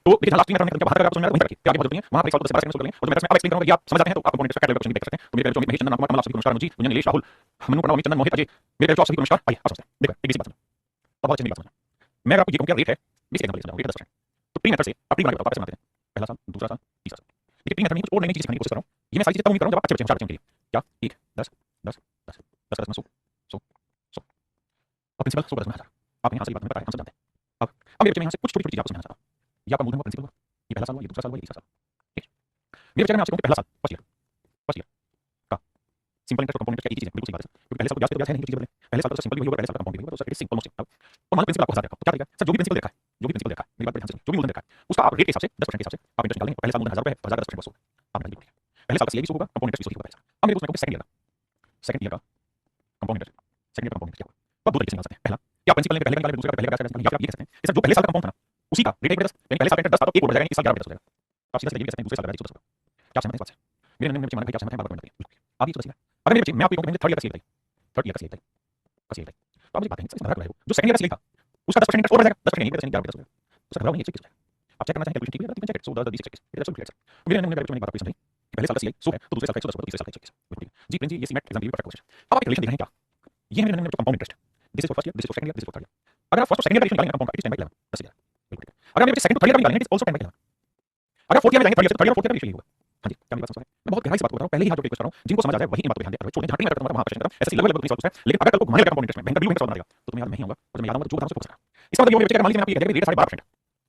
तो देखिए लास्ट में बाहर का आपको समझ में वहीं तक आगे बहुत नहीं है वहां पर एक सवाल तो 12 सेकंड सोल्व कर लेंगे और मैं एक्सप्लेन करूंगा कि आप समझ जाते हैं तो आप कंपोनेंट का कैटेगरी देख सकते हैं। तो मेरे पेरेंट्स महेश चंदन नाम कमल सभी को नमस्कार अनुजी दुनिया नीलेश राहुल मनु प्रणव चंदन मोहित अजय मेरे पेरेंट्स सभी को नमस्कार। आइए आप समझते हैं देखो एक सी बात समझो और बहुत अच्छी बात समझो। मैं अगर आपको ये कहूं कि रेट है बेसिक एग्जांपल समझो रेट है 10%। तो प्री मेथड से आप प्री बनाते हो कैसे बनाते हैं पहला साल दूसरा साल तीसरा साल। देखिए प्री मेथड में कुछ और नई चीज सिखाने की कोशिश कर रहा हूं। ये मैं सारी चीजें तब उम्मीद कर रहा हूं जब आप अच्छे बच्चे होशियार बच्चे के लिए क्या 1 10 10 10 10 10 100 100 100 और प्रिंसिपल 100 10 में 1000 आप यहां से बात में पता है हम सब जानते हैं। अब मेरे बच्चे में यहां से कुछ छोटी-छोटी चीजें आपको समझाना चाहता हूं। ये आपका मूलधन प्रिंसिपल हुआ ये पहला साल हुआ ये दूसरा साल हुआ ये तीसरा साल ठीक है। मेरे बच्चे में आपसे कहूं पहला साल फर्स्ट ईयर का सिंपल इंटरेस्ट और कंपाउंड इंटरेस्ट क्या एक ही चीज है बिल्कुल सही बात है क्योंकि पहले साल तो ब्याज है नहीं चीज बदले पहले साल तो सिंपल भी होगा पहले साल का कंपाउंड भी होगा तो सर सिंपल मोस्ट और मान प्रिंसिपल आपको 1000 रखा तो क्या करेगा सर जो भी प्रिंसिपल देखा है जो भी प्रिंसिपल देखा है मेरी बात ध्यान से जो भी मूलधन देखा है उसका आप रेट के हिसाब से 10% के हिसाब से आप इंटरेस्ट निकालेंगे पहले साल मूलधन 1000 रुपए 1000 10% वसूल आप निकाल दीजिए पहले साल का सीए भी होगा कंपाउंड इंटरेस्ट भी होगा पहले साल। अब मेरे उसमें सेकंड ईयर का कंपाउंड इंटरेस्ट सेकंड ईयर का कंपाउंड इंटरेस्ट क्या होगा तो आप दो तरीके से निकाल सकते हैं पहला कि आप प्रिंसिपल ने पहले निकाले दूसरे का पहले का निकाले या फिर आप ये कह सकते हैं कि सर जो पहले साल का कंपाउंड था ना उसी का रेट 10 यानी पहले साल का 10 था तो एक बढ़ जाएगा इस साल 11 हो जाएगा आप सीधा ये भी कह सकते हैं दूसरे साल का 110 क्या समझते हैं इस बात से मेरे नन्हे बच्चे माना क्या समझते हैं बात बताइए आप ये सोचिए अगर मेरे बच्चे मैं आपको कहूं थर्ड ईयर का सीए बताइए थर्ड ईयर का सीए बताइए तो आप मुझे बात है इसमें है जो सेकंड ईयर का सीए था उसका 10% इंटरेस्ट और बढ़ जाएगा 10% नहीं 10% 11 तो सर घबराओ नहीं एक चीज आप चेक करना चाहेंगे कैलकुलेशन ठीक है तो check so 10 20 it is clear sir मेरे नन्हे बच्चे मैंने बात आपको समझाई पहले साल का सीए 100 है तो दूसरे साल का 110 तो तीसरे साल का 121 जी प्रिंस जी ये सीमेट एग्जाम की परफेक्ट क्वेश्चन अब आप रिलेशन देख रहे हैं क्या ये है मेरे नन्हे बच्चों compound interest this is for first year this is for second year this is for third year अगर आप फर्स्ट और सेकंड ईयर का रिलेशन निकालेंगे कंपाउंड इट इज 10/11 10 ईयर बिल्कुल ठीक है अगर मेरे बच्चे सेकंड टू थर्ड ईयर का निकालेंगे इट इज आल्सो 10/11 अगर फोर्थ ईयर में जाएंगे थर्ड ईयर से थर्ड ईयर फोर्थ ईयर का रेशियो होगा। हाँ जी क्या मेरी बात समझ रहे हैं मैं बहुत गहराई से बात कर रहा हूं पहले ही हाथ जोड़ के रिक्वेस्ट कर रहा हूं जिनको समझ आ जाए वही इन बातों पे ध्यान दे छोड़ने जहां मैं करता हूं वहां क्वेश्चन करता ऐसे लगभग लगभग सवाल पूछता है लेकिन अगर कल को घुमाने का कंपाउंड इंटरेस्ट में बैंक का बिल में सवाल बनेगा तो तुम्हें याद नहीं होगा और मैं याद आऊंगा तो जो बताऊं उसको फोकस करना इसका मतलब ये बच्चे का मान लीजिए मैं आपको ये कह दिया रेट 12%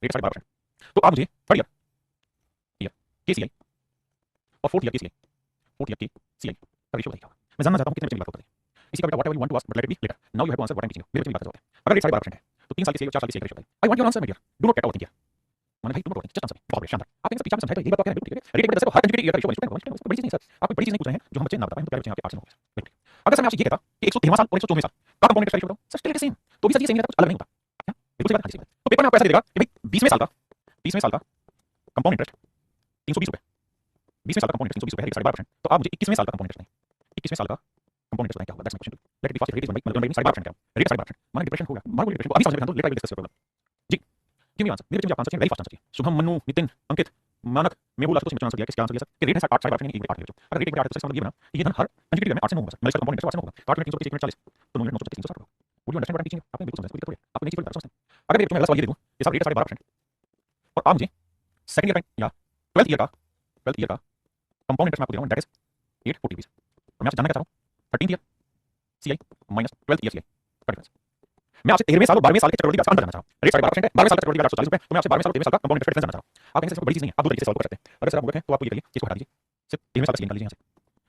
रेट 12% तो आप मुझे थर्ड ईयर केसीआई और fourth year KCI fourth year KCI का रेशियो बताइए मैं जानना चाहता हूं कितने बच्चे की बात करते हैं इसी का बेटा whatever you want to ask but let it be later now you have to answer what I am teaching you मेरे बच्चे की बात करते हैं अगर रेट 12% है तो 3 साल की सीए 4 साल की सीए का रेशियो बताइए I want your answer my dear do not gate overthink मैंने भाई तुम बोल जस्ट आंसर बहुत शानदार आप इनसे पीछे समझाए तो ये बात क्या है ठीक है रेट दस को हर कंट्री का रेशियो बड़ी चीज नहीं सर आप बड़ी चीज नहीं पूछ रहे हैं जो हम बच्चे ना बता पाए तो प्यारे बच्चे यहाँ पे 8 से 9 बिल्कुल अगर सर मैं आपसे ये कहता कि 113वां साल और 114वें साल का कंपाउंड इंटरेस्ट रेशियो बताओ सर स्टिल इट सेम तो भी सर ये सेम कुछ अलग नहीं होता क्या बिल्कुल सही बात है तो पेपर में आपको ऐसा दे देगा कि भाई 20वें साल का कंपाउंड इंटरेस्ट 320 रुपए 20वें साल का कंपाउंड इंटरेस्ट 320 रुपए है 12.5% तो आप मुझे 21वें साल का कंपाउंड इंटरेस्ट नहीं 21वें साल का कंपाउंड इंटरेस्ट क्या होगा that's my question let it B fast rate is 12.5% क्या रेट 12% माने डिप्रेशन होगा मानो डिप्रेशन को अभी समझ में let I will discuss your problem जी गिव मी आंसर मेरे बच्चे आंसर चाहिए वेरी फास्ट आंसर चाहिए शुभम मनु नितिन अंकित मानक मेहुल आशुतोष ने आंसर दिया किसका आंसर दिया सर कि रेट है 8.5% यानी 1/8 है अगर रेट 1/8 तो इसका मतलब ये बना कि ये धन हर कंट्री में 8 से 9 होगा मतलब इसका कंपाउंड इंटरेस्ट 8 से 9 होगा 8 मिनट 325 1 मिनट 40 तो 9 मिनट 925 360 होगा would you understand what I am teaching आपने बिल्कुल समझा पूरी आपको नई चीज समझते हैं अगर मेरे बच्चों में अगला सवाल ये दे दूं ये सब रेट है 12% और आप मुझे सेकंड ईयर का या 12th ईयर का कंपाउंड इंटरेस्ट मैं आपको दे रहा हूं दैट इज 840 रुपीस तो मैं आपसे जानना क्या चाहता हूं 13th year CI minus 12th year CI का डिफरेंस मैं आपसे 13वें साल और 12वें साल के चक्रवृद्धि ब्याज का अंतर जानना चाहता हूं रेट 12% है 12वें साल का चक्रवृद्धि ब्याज 140 रुपए तो मैं आपसे 12वें साल और 13वें साल का कंपाउंड इंटरेस्ट जानना चाहता हूं आप ऐसे बड़ी चीज नहीं है आप दो तरीके से सॉल्व कर सकते हैं अगर सर आप बोलते हैं तो आप ये करिए इसको हटा दीजिए सिर्फ 13वें साल का सीए निकाल लीजिए यहां से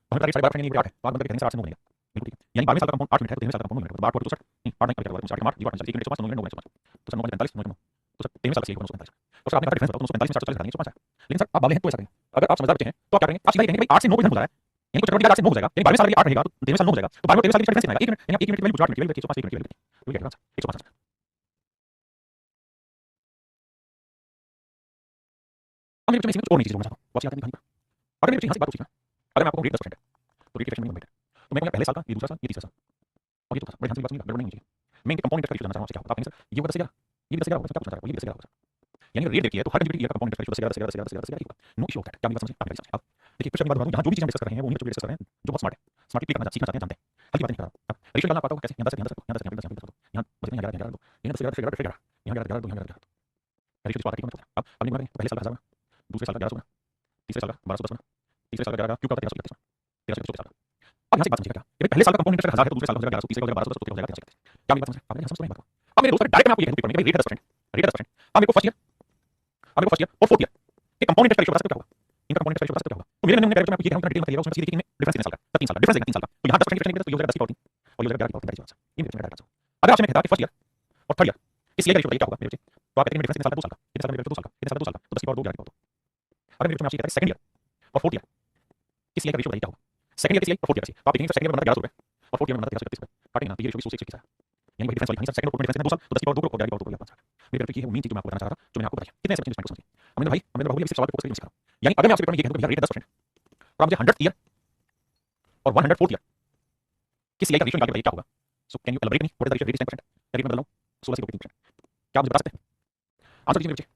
तो हमें रेट 12% नहीं 8 है तो आप मतलब 13वें साल 8 से 9 बनेगा बिल्कुल ठीक है यानी 12वें साल का कंपाउंड 8 मिनट है तो 13वें साल का कंपाउंड मिनट है तो 8 64 नहीं 8 नहीं कर दिया 8 मार ये 8 1 मिनट 5 9 मिनट 9 मिनट तो सर 9 45 9 तो सर 13वें साल का सीए 945 तो सर आपने कहा डिफरेंस बताओ 945 में 440 घटाएंगे 105 लेकिन सर आप बाले हैं तो ऐसा करें अगर आप समझदार बच्चे हैं तो आप क्या करेंगे आप सीधा कहेंगे भाई 8 से 9 इधर हो रहा है यानी कुछ चक्रवृद्धि ब्याज 8 से 9 हो जाएगा यानी 12वें साल के लिए 8 रहेगा तो 13वें साल 9 हो जाएगा तो 12वें और 13वें साल के डिफरेंस कितना आएगा 1 मिनट यानी आप 1 मिनट की वैल्यू 8 मिनट की वैल्यू 105 1 मिनट की वैल्यू तो क्या आंसर 105 अब मेरे बच्चे में इसमें कुछ और नई चीज बोलना चाहता हूं बहुत सी आती है कहानी पर अगर मेरे बच्चे यहाँ से बात पूछना अगर मैं आपको रेट 10% है तो रेट डिफरेंस में बेटा तो मैं कहूंगा पहले साल का ये दूसरा साल ये तीसरा साल और ये तो बड़े ध्यान से बात सुनिएगा गड़बड़ नहीं होनी चाहिए मैं इनके कंपाउंड इंटरेस्ट का जानना चाहता हूं क्या होगा आप कहेंगे सर ये होगा 10 11 ये भी 10 11 होगा क्या पूछना चाह रहा हूं ये भी 10 11 होगा यानी अगर रेट देखिए तो हर कंट्री का कंपाउंड इंटरेस्ट 10 11 10 11 10 11 10 11 नो इशू होता है क्या मेरी बात समझिए आप मेरी बात समझिए देखिए कुछ बात बताऊं जहां जो भी चीज हम डिस्कस कर रहे हैं वो उन्हीं बच्चों डिस्कस कर रहे हैं जो बहुत स्मार्ट है स्मार्टली करना सीखना चाहते हैं जानते हैं हल्की बात नहीं कर रहा हूं रेशियो डालना पाता हूं कैसे यहां 10 यहां 10 यहां 10 यहां 10 यहां बस यहां 11 दो यहां 10 11 फिर यहां 11 दो यहां 11 रेशियो बात ठीक है अब अपनी बात पहले साल का 1000 दूसरे साल का 1100 तीसरे साल का 1210 तीसरे साल का 11 क्यों का 1333 1333 साल अब यहाँ से बात समझिएगा क्या ये पहले साल का कंपाउंड इंटरेस्ट 1000 है तो दूसरे साल का 1100 तीसरे का 1210 तो क्या हो जाएगा 1333 क्या मेरी बात समझ आपने समझ तो नहीं बात को अब मेरे दोस्त डायरेक्ट मैं आपको ये कहूं पेपर में रेट है 10% रेट है 10% अब मेरे को फर्स्ट ईयर अब मेरे को फर्स्ट ईयर और फोर्थ ईयर ये कंपाउंड इंटरेस्ट रेशियो बता सकते हो क्या होगा इनका कंपाउंड इंटरेस्ट रेशियो बता सकते हो क्या होगा तो मेरे नन्हे डायरेक्ट मैं आपको ये कहूंगा डिटेल में बताइएगा उसमें सीधे में डिफरेंस कितने साल का 3 साल का डिफरेंस देगा 3 साल का तो यहाँ 10% डिफरेंस निकलेगा तो ये हो जाएगा 10 की पावर 3 और ये हो जाएगा 11 की पावर 3 आंसर ये मेरे डायरेक्ट आंसर अगर आपसे मैं कहता कि फर्स्ट ईयर और थर्ड ईयर इस सीए का रेशियो बताइए क्या होगा मेरे बच्चे तो आप कहते हैं डिफरेंस कितने साल का 2 साल का कितने साल का 2 साल का कितने साल का 2 साल का तो 10 की पावर 2 11 की पावर 2 अगर मेरे बच्चे में आपसे कहता है सेकंड ईयर और फोर्थ ईयर किस सीए का रेशियो बताइए क्या होगा सेकंड ईयर किस सीए और फोर्थ ईयर तो आप देखेंगे सेकंड ईयर में बनता है 1100 रुपए और फोर्थ ईयर में बनता है 1333 रुपए काटेंगे ना तो ये रेशियो 106 है यानी कोई डिफरेंस वाली नहीं सर सेकंड और डिफरेंस 2 साल तो 10 की पावर 2 और 11 की पावर 2 आंसर मेरे बेटे की है वो मेन चीज जो मैं आपको बताना चाह रहा था जो मैंने आपको बताया कितने सेकंड को समझिए अमिंदर भाई अमिंदर बाबू ये सवाल पे फोकस करके सिखा रहा हूं यानी अगर मैं आपसे पेपर में ये कहूं कि रेट है 10% और आप मुझे 100th ईयर और 104th ईयर किस सीए का रेशियो निकाल के बताइए क्या होगा so can you elaborate me what is the ratio rate 10% rate में बदल रहा हूं 16 से 3% क्या आप मुझे बता सकते हैं आंसर दीजिए मेरे बच्चे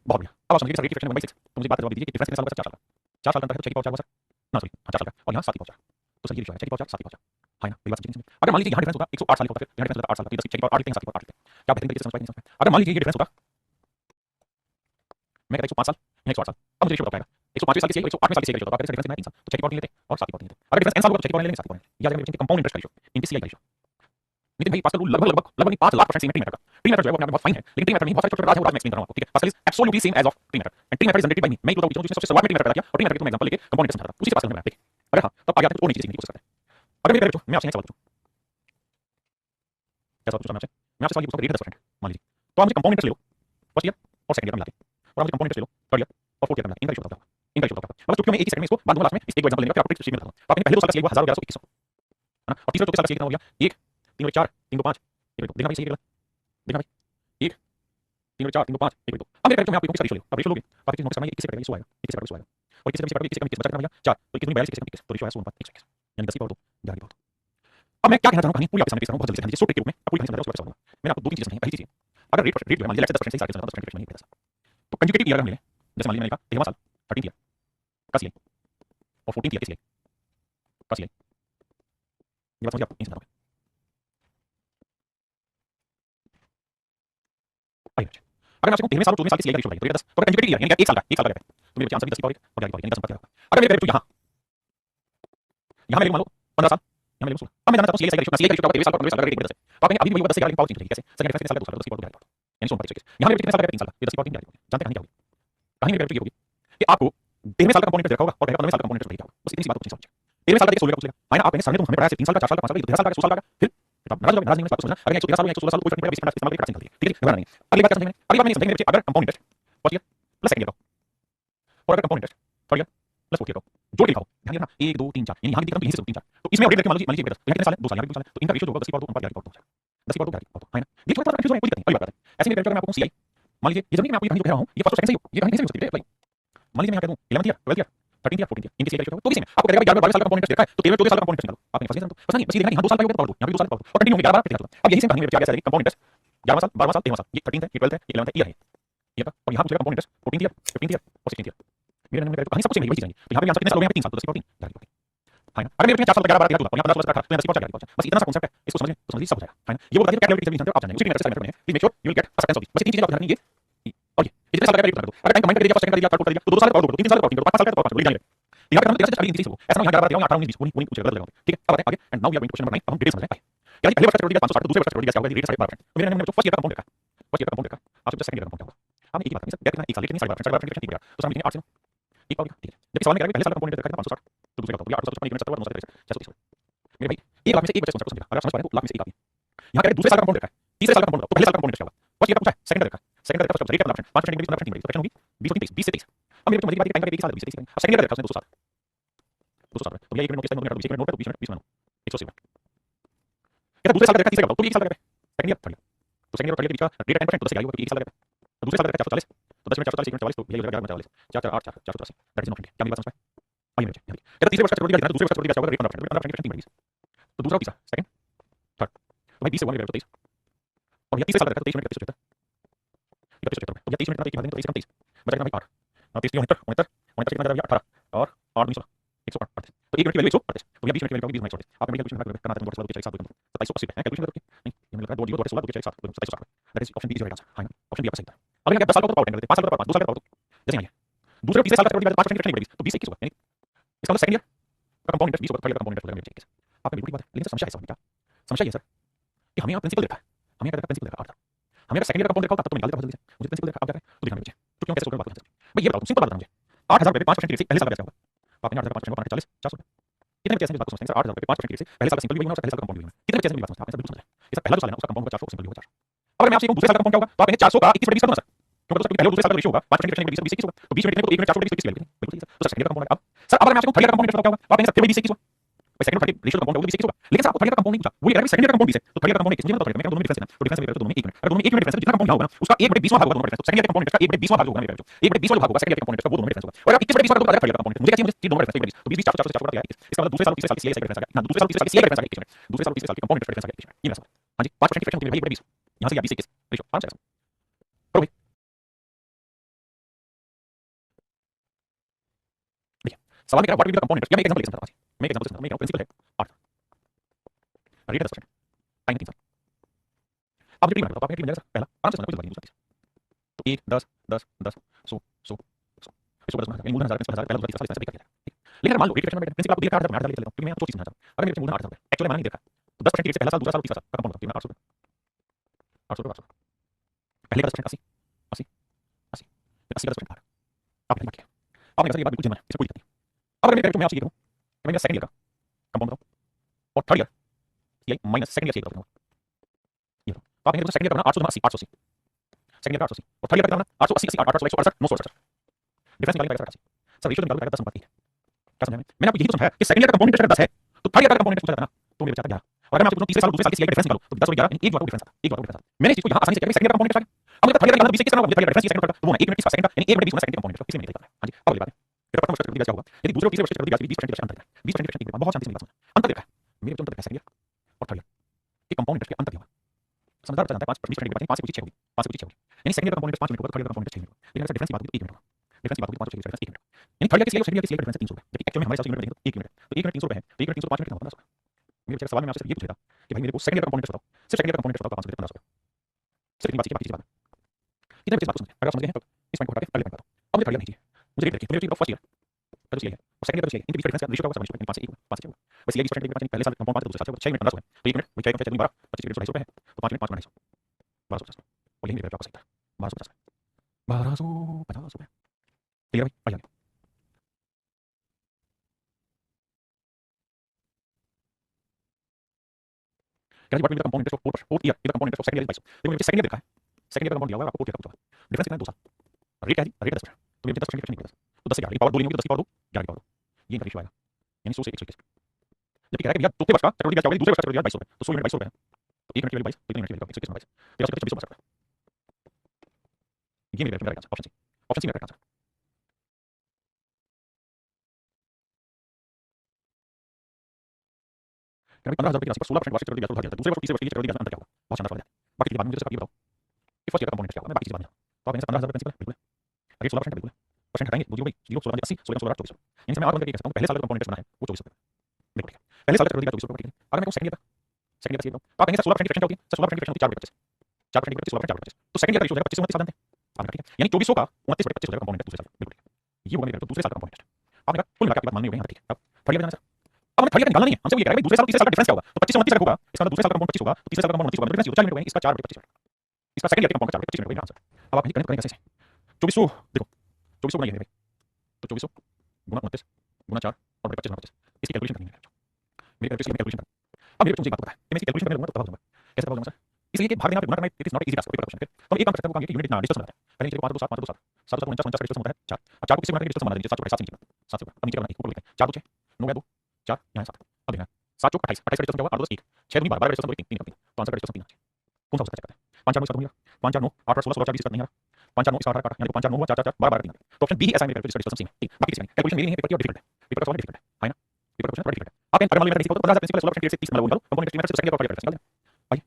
बहुत बढ़िया अब आप समझिए सर रेट की फ्रैक्शन है 1/6, तो मुझे बात का जवाब दीजिए कि डिफरेंस कितने साल होगा सर? 4 साल का अंतर है तो 6 की पावर 4 होगा सर? ना सॉरी, हाँ 4 साल का और यहाँ 7 की पावर 4, तो सर ये रेशियो है 6 की पावर 4 7 की पावर 4, हाँ ना, मेरी बात समझिए। अगर मान लीजिए यहाँ डिफरेंस होता 108 साल का होता, फिर यहाँ डिफरेंस होता 8 साल का, तो 10 की 6 की पावर 8 लिखते हैं 7 की पावर 8 लिखते हैं, क्या आप बेहतरीन तरीके से समझ पाएंगे? नहीं समझ पाएंगे। अगर मान लीजिए ये डिफरेंस होता, मैं कहता 105 साल, यहाँ 108 साल, अब मुझे रेशियो बताएगा 105वें साल की सीआई और 108वें साल की सीआई रेशियो, तो आप कहते हैं डिफरेंस कितना है 3 साल, तो 6 की पावर 3 लेते हैं और 7 की पावर 3 लेते हैं। अगर डिफरेंस n साल होगा तो 6 की पावर लेंगे 7 की पावर लेंगे, याद रखेंगे कंपाउंड इंटरेस्ट का रेशियो, इनकी सीआई का रेशियो। नितिन भाई पास्कल रूल लगभग लगभग लगभग 5 लाख % सही है ट्री मेथड का। ट्री मेथड जो है वो अपने आप में बहुत फाइन है, लेकिन ट्री मेथड नहीं बहुत सारे छोटे छोटे राज है, वो आज मैं एक्सप्लेन कर रहा हूं आपको, ठीक है? Pascal is absolutely same as of tree method and tree method is generated by me. मैं बताऊं जिसने सबसे शुरुआत में ट्री मेथड पैदा किया और ट्री मेथड के तुम एग्जांपल लेके कंपाउंड इंटरेस्ट समझा था, उसी से पास्कल ने बनाया, ठीक है? अगर हां तब आगे आते कुछ और नीचे सीखने की कोशिश करते हैं। अगर मेरे बच्चों मैं आपसे एक सवाल पूछूं, क्या सवाल पूछूं मैं आपसे? मैं आपसे सवाल ये पूछूंगा रेट 10% मान लीजिए, तो आप मुझे कंपाउंड इंटरेस्ट ले लो फर्स्ट ईयर और सेकंड ईयर में मिला के, और आप मुझे कंपाउंड इंटरेस्ट ले लो थर्ड ईयर और फोर्थ ईयर में मिला के, इनका रेशियो बताओ, इनका रेशियो बताओ। मतलब चुटकियों में एक ही सेकंड में इसको बांधूंगा लास्ट में, इस एक एग्जांपल लेने का, फिर आपको शीट में बताऊंगा। तो आपने पहले 2 साल का सीआई हुआ 1000 1121 है ना, और तीसरे चौथे साल का सीआई कितना हो गया 1 3 4 3 2 5 1 2, देखना भाई सही है देखना भाई 1 3 4 3 2 5 1 2। अब मेरे मैं आपको इकोनॉमिक्स का रेशियो ले लो, अब रेशियो लोगे बात नोटिस करना 21 से कटेगा 100 आएगा, 21 से कटेगा 100 आएगा, और 21 से कटेगा 21 बचा कितना भैया 4, तो 21 में 42 21 तो रेशियो है 100:121, यानी 10 की पावर 2 11 की पावर 2। अब मैं क्या कहना चाह रहा हूं, कहानी पूरी आपके सामने पेश कर रहा हूं, बहुत जल्दी से ध्यान दीजिए, शॉर्ट ट्रिक के रूप में अब पूरी कहानी समझ रहा हूं, उसको समझना मैंने आपको 2 3 चीजें समझाई। पहली चीज अगर रेट जो है मान लीजिए 10% से 10% नहीं पैसा, तो कंजुगेटिव ईयर अगर हम ले लें, जैसे मान लीजिए मैंने कहा 13वां साल 13th ईयर का सीआई और 14th ईयर के सीआई का सीआई, ये बात समझिए आपको नहीं समझा पाएंगे। अगर मैं आपसे कहूं 13वें साल और 14वें साल की सीआई का रेशियो बताइए, तो ये 10, तो अगर कंजुगेटिव ईयर यानी कि 1 साल का गैप है, तो मेरे बच्चे आंसर भी 10 की पावर 1 और 11 की पावर 1 यानी 10 नंबर क्या होगा। अगर मेरे बच्चों यहां मैं मान लो 15 साल, यहाँ मैं 16, अब मैं जानना चाहता हूं सीआई का रेशियो, सीआई का रेशियो क्या होगा 13वें साल और 15वें साल अगर रेट 10 है, तो आप कहेंगे अभी भी वही होगा 10 से 11 की पावर चेंज होगी, कैसे? सेकंड डिफरेंस कितने साल का 2 साल का 10 की पावर 2 यानी 100/21। यहां मेरे कितने साल का 3 साल का, ये 10 की पावर 3 जानते हैं कहानी क्या होगी? कहानी मेरे बच्चों ये होगी कि आपको 13वें साल का कंपाउंड इंटरेस्ट देखा होगा और 15वें साल का कंपाउंड इंटरेस्ट देखा होगा, बस इतनी सी बात को समझिए। 13वें साल का देखिए 16 का पूछ लेगा, है ना, आप कहेंगे सर ने तो हमें पढ़ाया 3 साल का 4 साल का 5 साल का 13 साल का 16 साल का, फिर आप नाराज हो जाओगे, नाराज नहीं, बात को समझना। अगर 113 साल या 116 साल कोई फर्क नहीं पड़ेगा, 20 मिनट इस्तेमाल करके काट निकल ठीक है, घबराना नहीं। अगली बात क्या समझेंगे, अगली बात नहीं समझेंगे बच्चे, अगर compound interest first year plus second year का और अगर compound interest third year plus fourth year का जोड़ के लिखा हो, ध्यान रखना 1 2 3 4 यानी यहां भी दिख रहा है, यहीं से 3 4, तो इसमें और रेट रख के मान लीजिए 10, तो यहां कितने साल है 2 साल, यहां भी 2 साल है, तो इनका रेशियो जो होगा 10 की पावर 2 अनुपात 11 की पावर 2 10 की पावर 2 11 की पावर 2 है ना। ये थोड़ा सा कंफ्यूजन है, कोई दिक्कत नहीं, अगली बात है। ऐसे मेरे अगर मैं आपको सीआई मान लीजिए, ये जमीन मैं आपको कहानी जो कह रहा हूं ये फर्स्ट और सेकंड से ही हो, ये कहानी सही हो सकती है अप्लाई। मान लीजिए मैं यहां कह दूं 11th year 12th year 13th year 14th year इनके सीआई का रेशियो तो भी सेम है, आपको कहेगा 11 12 साल का कंपाउंड इंटरेस्ट देखा है, तो 13 14 साल का कंपाउंड इंटरेस्ट निकालो, आपने फंस गए, तो बस नहीं, बस ये देखना यहां 2 साल का होगा तो पावर 2 यहां भी 2 साल का पावर 2 और कंटिन्यू होंगे 11 12 13 अब यही सेम कहानी मेरे बच्चे आगे कंपाउंड इंटरेस्ट 11वां साल 12वां साल 13वां साल, ये 13th है ये 12th है ये 11th है ये है ये था, और यहां पूछेगा compound interest 14th year 15th year और 16th ईयर। मेरे नंबर कहानी सब कुछ वही चीज आएगी, तो यहां पे आंसर कितने साल हो गए, यहाँ पे 3 साल, तो 10 की पावर 3 11 की पावर 3 है ना। अगर मेरे 4 साल 11 12 13 और यहां 15 16 18 तो 10 की पावर 4 बस इतना सा कांसेप्ट है, इसको समझ लें तो समझिए सब हो जाएगा, है ना। ये वो बताइए क्या लेवल की जानते हो आप जानेंगे, उसी मेथड से मेथड में please make sure you will get a sense of this, बस इतनी चीजें आप ध्यान रखिए और ये कितने साल का रेट बता दो, अगर टाइम कंबाइन कर दिया फर्स्ट सेकंड कर दिया थर्ड कर दिया तो 2 साल का पावर 2 3 साल का पावर 3 5 साल का पावर 5 जाएगा। यहाँ पे हम 13 से 40 इंक्रीज हो, ऐसा नहीं 11 13 18 19 20 वो नहीं पूछेगा, गलत लगाओगे, ठीक है। अब आते हैं आगे and now we are going to question number 9, अब हम डिटेल समझ रहे हैं। क्या पहले वर्ष का करोड़ 560 दूसरे वर्ष का करोड़ क्या होगा, रेट 12%, तो मेरे नंबर में फर्स्ट ईयर का कंपाउंड देखा, फर्स्ट ईयर का कंपाउंड देखा, आपसे सेकंड ईयर का कंपाउंड क्या होगा, आपने एक ही बात कही सर डेट कितना 1 साल लेकिन 12% ठीक है, तो सामने 8 से 1 पावर ठीक है। जबकि सवाल में कह रहा है पहले साल का कंपाउंड देखा था 560 तो दूसरे का तो 860 1 70 930 मेरे भाई 1 लाख में से एक बच्चे कौन सा समझेगा, अगर आप समझ पा रहे हो तो लाख में से एक आदमी यहाँ कह रहे दूसरे साल का कंपाउंड देखा है, तीसरे साल का कंपाउंड तो पहले साल का कंपाउंड क्या होगा, फर्स्ट ईयर का पूछा है सेकंड देखा, सेकंड देखा फर्स्ट रेट का 5% इंक्रीज 15% इंक्रीज तो होगी 20 और 20 से 23। अब मेरे को मल्टीप्लाई टाइम का 1 साल 20 से 23 अब सेकंड ईयर देखा उसने 260 260 तो भैया 1 minute note time 20 minute note 20 minute 20 minute 180 कहता दूसरे साल का देखा तीसरे का तो भी 1 साल का सेकंड ईयर थर्ड ईयर, तो सेकंड ईयर थर्ड ईयर के बीच का रेट 10% तो 10 का होगा तो 1 साल का तो दूसरे साल का देखा 440 तो 10 मिनट 440 1 मिनट 44 तो यही हो जाएगा 11 44 4 4 8 4 480 दैट इज नॉट क्या मेरी बात समझ में आइए मेरे कहता तीसरे वर्ष का करोड़ दूसरे वर्ष का करोड़ क्या होगा रेट 15% इंक्रीज तो दूसरा तीसरा सेकंड थर्ड तो भाई 20 से 1 मिनट 23 और ये तीसरे साल का देखा तो 23 मिनट 33 तो ये 23 मिनट का 23 तो 23 बचा कितना भाई 8 29 69 69 कितना जाएगा 18 और 8 19 138 तो 1 मिनट की वैल्यू 138 तो ये 20 मिनट की वैल्यू 20 138 आप मेडिकल कैलकुलेशन करना है तो 27 2780 है कैलकुलेशन करके नहीं ये मिल रहा है 2 zero 16 2 4 7 2760 that is option B is right answer हां ऑप्शन बी आपका सही था। अगर आप 10 साल का तो पावर करते 5 साल का पावर 2 साल का पावर जैसे यहाँ दूसरे तीसरे साल का करोड़ 5% की बढ़ेगी तो 20 21 होगा यानी इसका मतलब सेकंड ईयर का कंपाउंड इंटरेस्ट 20 होगा थर्ड ईयर का कंपाउंड इंटरेस्ट होगा 21 आपने बिल्कुल बात है, लेकिन समस्या है समझ क्या समस्या ये सर कि हमें यहाँ प्रिंसिपल देखा है, हमें क्या प्रिंसिपल देखा आता हमें अगर सेकंड ईयर का कंपाउंड देखा होता तो निकाल देता जल्दी से मुझे प्रिंसिपल देखा अब क्या है तो ध्यान रखिए तो क्यों कैसे सोल्व बात भाई ये बताओ सिंपल बात मुझे 8000 रुपए 5% की पहले साल का क्या होगा आपने 8000 5% को 40 400 कितने बच्चे ऐसे बात को समझते हैं सर 8000 रुपए 5% की पहले साल का सिंपल भी होगा पहले साल का कंपाउंड भी होगा कितने बच्चे ऐसे बात समझते हैं आपने बिल्कुल समझा ये सर पहला जो साल है उसका कंपाउंड होगा 400 सिंपल भी होगा 400 अगर मैं आपसे कहूं दूसरे साल का कंपाउंड क्या होगा तो आप कहेंगे 400 का 21 कर दो ना सर क्योंकि तो पहले दूसरे साल का रेशियो होगा 5% की 20 20 होगा तो 20 मिनट को 1 मिनट 400 20 बिल्कुल सही है तो सेकंड ईयर का कंपाउंड अब सर अब अगर मैं आपसे कहूं थर्ड ईयर का कंपाउंड क्या होगा तो आप कहेंगे सर फिर 20 21 होगा भाई सेकंड थर्ड रेशियो का कंपाउंड होगा 20 होगा लेकिन सर आपको थर्ड ईयर का कंपाउंड नहीं पूछा वो ये कह रहा है सेकंड ईयर का कंपाउंड 20 है तो थर्ड ईयर का कंपाउंड 21 मुझे तो दोनों में डिफरेंस है तो डिफरेंस है तो दोनों में 1 मिनट अगर दोनों में 1 मिनट डिफरेंस है जितना कंपाउंड होगा ना उसका 1/20वां भाग होगा दोनों में डिफरेंस तो सेकंड ईयर का कंपाउंड का 1/20वां भाग होगा मेरे बच्चों 1/20वां भाग होगा सेकंड ईयर के कंपाउंड का वो दोनों में डिफरेंस होगा और अगर 21/20 का तो थर्ड ईयर का कंपाउंड मुझे क्या चाहिए मुझे दोनों में डिफरेंस तो 20 400 400 400 इसका मतलब दूसरे साल तीसरे साल की सीआई डिफरेंस आ गया ना दूसरे साल तीसरे साल की सीआई डिफरेंस आ गया दूसरे साल तीसरे साल की कंपाउंड डिफरेंस आ गया ये मेरा सवाल हां जी 5% की फ्रैक्शन होती है भाई 1/20 यहां से या 20 21 रेशियो आराम से सवाल में कह रहा what will be the component, या मैं एक एग्जांपल ले सकता हूं। मैं एक एग्जांपल ले सकता हूं। मैं प्रिंसिपल है 8, रेट 10%, टाइम 3 साल। अब मुझे ट्री बनाना है, तो आपने ट्री बन जाएगा पहला आराम से समझना, कोई जल्दी नहीं। तो 1 10 10 10 100 100 100 10 यानी मूलधन 1000 प्रिंसिपल 1000 पहला दूसरा तीसरा ऐसे करके लेकिन मान लो रेट फ्रैक्शन में प्रिंसिपल आपको दिया 8000 मैं 8000 लेके चलता हूं क्योंकि मैं आपको चीज समझाता हूं। अगर मेरे मूलधन 8000 है एक्चुअली मैंने नहीं देखा तो 10% रेट से पहला साल दूसरा साल तीसरा साल का कंपाउंड होता है 800 800 पहले का 10% 80 80 80 80 का 10% आपने बात किया आपने कहा ये बात बिल्कुल जन्म है इससे कोई दिक्कत नहीं। अब अगर मैं आपसे ये कहूं कि मैं सेकंड ईयर का कंपाउंड बताऊं और थर्ड ईयर ये माइनस सेकंड ईयर से बताऊं ये तो आपने सेकंड ईयर का 880 880 सेकंड ईयर का 880 और थर्ड ईयर का 880 80 868 968 डिफरेंस निकालने का सर रेशियो निकालने का 10 बात है क्या समझा मैंने आपको यही तो समझाया कि सेकंड ईयर का कंपाउंड इंटरेस्ट 10 है तो थर्ड ईयर का कंपाउंड इंटरेस्ट पूछा जाता है ना तो मेरे बचा 11 और अगर मैं आपसे पूछूं तीसरे साल दूसरे साल के डिफरेंस निकालो तो 10 और 11 एक बार डिफरेंस आता एक बार डिफरेंस आता मैंने इस चीज को यहां आसानी से किया सेकंड ईयर का कंपाउंड इंटरेस्ट आ गया अब मुझे थर्ड ईयर का 20 किस तरह होगा थर्ड ईयर डिफरेंस सेकंड तो वो 1 मिनट इसका सेकंड यानी 1 मिनट 20 सेकंड कंपाउंड इंटरेस्ट किसी में नहीं देखा हां जी अब अगली बात है फिर पता मुझे दिया क्या होगा यदि दूसरे और तीसरे वर्ष कर दिया 20% डिफरेंस अंतर है 20% डिफरेंस बहुत शांति से मेरी बात सुनो अंतर देखा है मेरे जो अंतर देखा सेकंड ईयर और थर्ड ईयर के कंपाउंड इंटरेस्ट के अंतर क्या होगा समझदार बता जानता है 5 20% के बाद 5 से कुछ 6 होगी 5 से कुछ 6 होगी यानी सेकंड ईयर का कंपाउंड इंटरेस्ट 5 मिनट होगा थर्ड ईयर का कंपाउंड इंटरेस्ट 6 मिनट होगा लेकिन अगर डिफरेंस की बात होगी तो 1 मिनट होगा डिफरेंस की बात होगी 5 से 6 डिफरेंस 1 मिनट यानी थर्ड ईयर के लिए सेकंड ईयर के लिए डिफरेंस 300 है एक्चुअली में हमारे साथ यूनिट देंगे तो 1 मिनट तो 1 मिनट 300 रुपए है तो 1 मिनट 300 5 मिनट कितना होगा 1500 मेरे बच्चे का सवाल में आपसे ये पूछ रहा था कि भाई मेरे को सेकंड ईयर का कंपाउंड इंटरेस्ट बताओ सिर्फ सेकंड ईयर का कंपाउंड इंटरेस्ट बताओ 500 1500 सिर्फ इतनी बात कितने बच्चे बात समझे अगर आप समझ गए हैं तो इस पॉइंट को हटा के अगले पॉइंट बताओ अब मुझे थर्ड ईयर नहीं चाहिए मुझे रेट देखिए मेरे को फर्स्ट ईयर का जो है और सेकंड ईयर का जो है इनके बीच डिफरेंस का रेशियो का होगा 5 से 1 5 से 1 बस ये 20% के बाद पहले साल कंपाउंड 5 दूसरे साल 6 मिनट 1500 है तो 1 मिनट वही 6 का 12 25 250 रुपए है तो 5 मिनट 5 मिनट 1250 और यही मेरे आपको सही था 1250 रुपए क्लियर भाई आइए क्या what will be the compound interest of fourth year the compound interest of second year 22 देखो मेरे सेकंड ईयर देखा है सेकंड ईयर का कंपाउंड दिया हुआ है आपको क्या पूछा डिफरेंस कितना है 2 साल रेट है जी रेट 10% तो मेरे 10% डिफरेंस निकलेगा तो 10 से 11 पावर 2 लेंगे तो 10 की पावर 2 11 की पावर 2 ये इनका रेशियो आएगा यानी 100 से 121 जबकि कह रहा है कि भैया चौथे वर्ष का चक्रवृद्धि ब्याज क्या होगा दूसरे वर्ष का चक्रवृद्धि ब्याज 22 रुपए तो 100 यूनिट 22 रुपए है तो 1 मिनट के लिए 22 तो 1 मिनट के लिए 121 22 तेरा से 26 बचा ये मेरा आंसर ऑप्शन सी मेरा आंसर यानी 15000 रुपए की राशि पर 16% वार्षिक चक्रवृद्धि ब्याज उधार दिया दूसरे वर्ष तीसरे वर्ष के लिए चक्रवृद्धि ब्याज अंतर क्या होगा बहुत शानदार सवाल है बाकी की बात मुझे सिर्फ ये बताओ कि फर्स्ट ईयर का कंपोनेंट क्या होगा मैं बाकी चीज बाद में तो आप इनसे 15000 रुपए प्रिंसिपल बिल्कुल अगर 16% बिल्कुल परसेंट हटाएंगे दूसरी हो गई 0 16 80 16 16 24 यानी मैं 8 करके कह सकता हूं पहले साल का कंपोनेंट बना है वो 24 रुपए बिल्कुल ठीक है पहले साल का चक्रवृद्धि ब्याज 24 रुपए ठीक है अगर मैं को सेकंड ईयर का तो आप कहेंगे 16% की फ्रैक्शन क्या होती है 16% की फ्रैक्शन होती है 4 रुपए 4% की 16% 4 रुपए तो सेकंड ईयर का रेशियो हो जाएगा 25 29 साल आपने ठीक है यानी 2400 का 29 बटे 25 हो जाएगा कंपोनेंट दूसरे साल बिल्कुल ये होगा मेरा तो दूसरे साल का कंपोनेंट आपने कहा कुल मिला के बात माननी हो गई ठीक है अब थर्ड ईयर जाना सर अब थर्ड ईयर निकालना नहीं है हमसे वो ये कह रहा है दूसरे साल तीसरे साल का डिफरेंस क्या होगा तो 25 29 होगा इसका दूसरे साल का कंपाउंड 25 होगा तो तीसरे साल का कंपाउंड 29 होगा डिफरेंस 4 मिनट होगा इसका 4 बटे 25 इसका सेकंड ईयर का कंपाउंड का 4 बटे 25 मिनट होगा आंसर अब आप गणित करेंगे कैसे 2400 देखो 2400 गुना ये भाई तो 2400 गुना 29 गुना 4 और बटे 25 गुना 25 इसकी कैलकुलेशन करनी है मेरी कैलकुलेशन अब मेरे को मुझे एक बात पता है कि मैं इसकी कैलकुलेशन करने लगूंगा तो होगा कैसे होगा सर इसलिए कि भाग देना गुना करना it is not easy task paper question तो एक काम करते हैं वो काम ये कि यूनिट इतना डिस्टेंस बनाते हैं पहले चलिए 5 2 7 5 2 7 7 49 49 डिस्टेंस होता है 4 अब 4 को किसी गुना करके डिस्टेंस बना देंगे 7 7 से नीचे 7 से अब नीचे करना 1 ऊपर लिखते हैं 4 2 6 9 गया 2 4 यहां 7 अब देखना 7 4 28 28 का डिस्टेंस क्या होगा 8 2 1 6 2 12 12 का डिस्टेंस 3 3 तो आंसर का डिस्टेंस 3 कौन सा हो सकता है चेक करते हैं 5 4 9 7 5 4 9 8 8 16 16 20 नहीं आ रहा 5 4 9 8 8 यानी 5 4 9 4 4 12 12 तो ऑप्शन बी ही असाइन मेरे डिस्टेंस 3 बाकी किसी नहीं कैलकुलेशन मेरी नहीं है पेपर की और डिफिकल्ट है पेपर का सवाल डिफिकल्ट है ना पेपर का क्वेश्चन बड़ा डिफिकल्ट है आप अगर मान लो किसी को 15000 प्रिंसिपल 16% से 30 मतलब निकालो कंपोनेंट में से सेकंड ईयर का निकाल दें आइए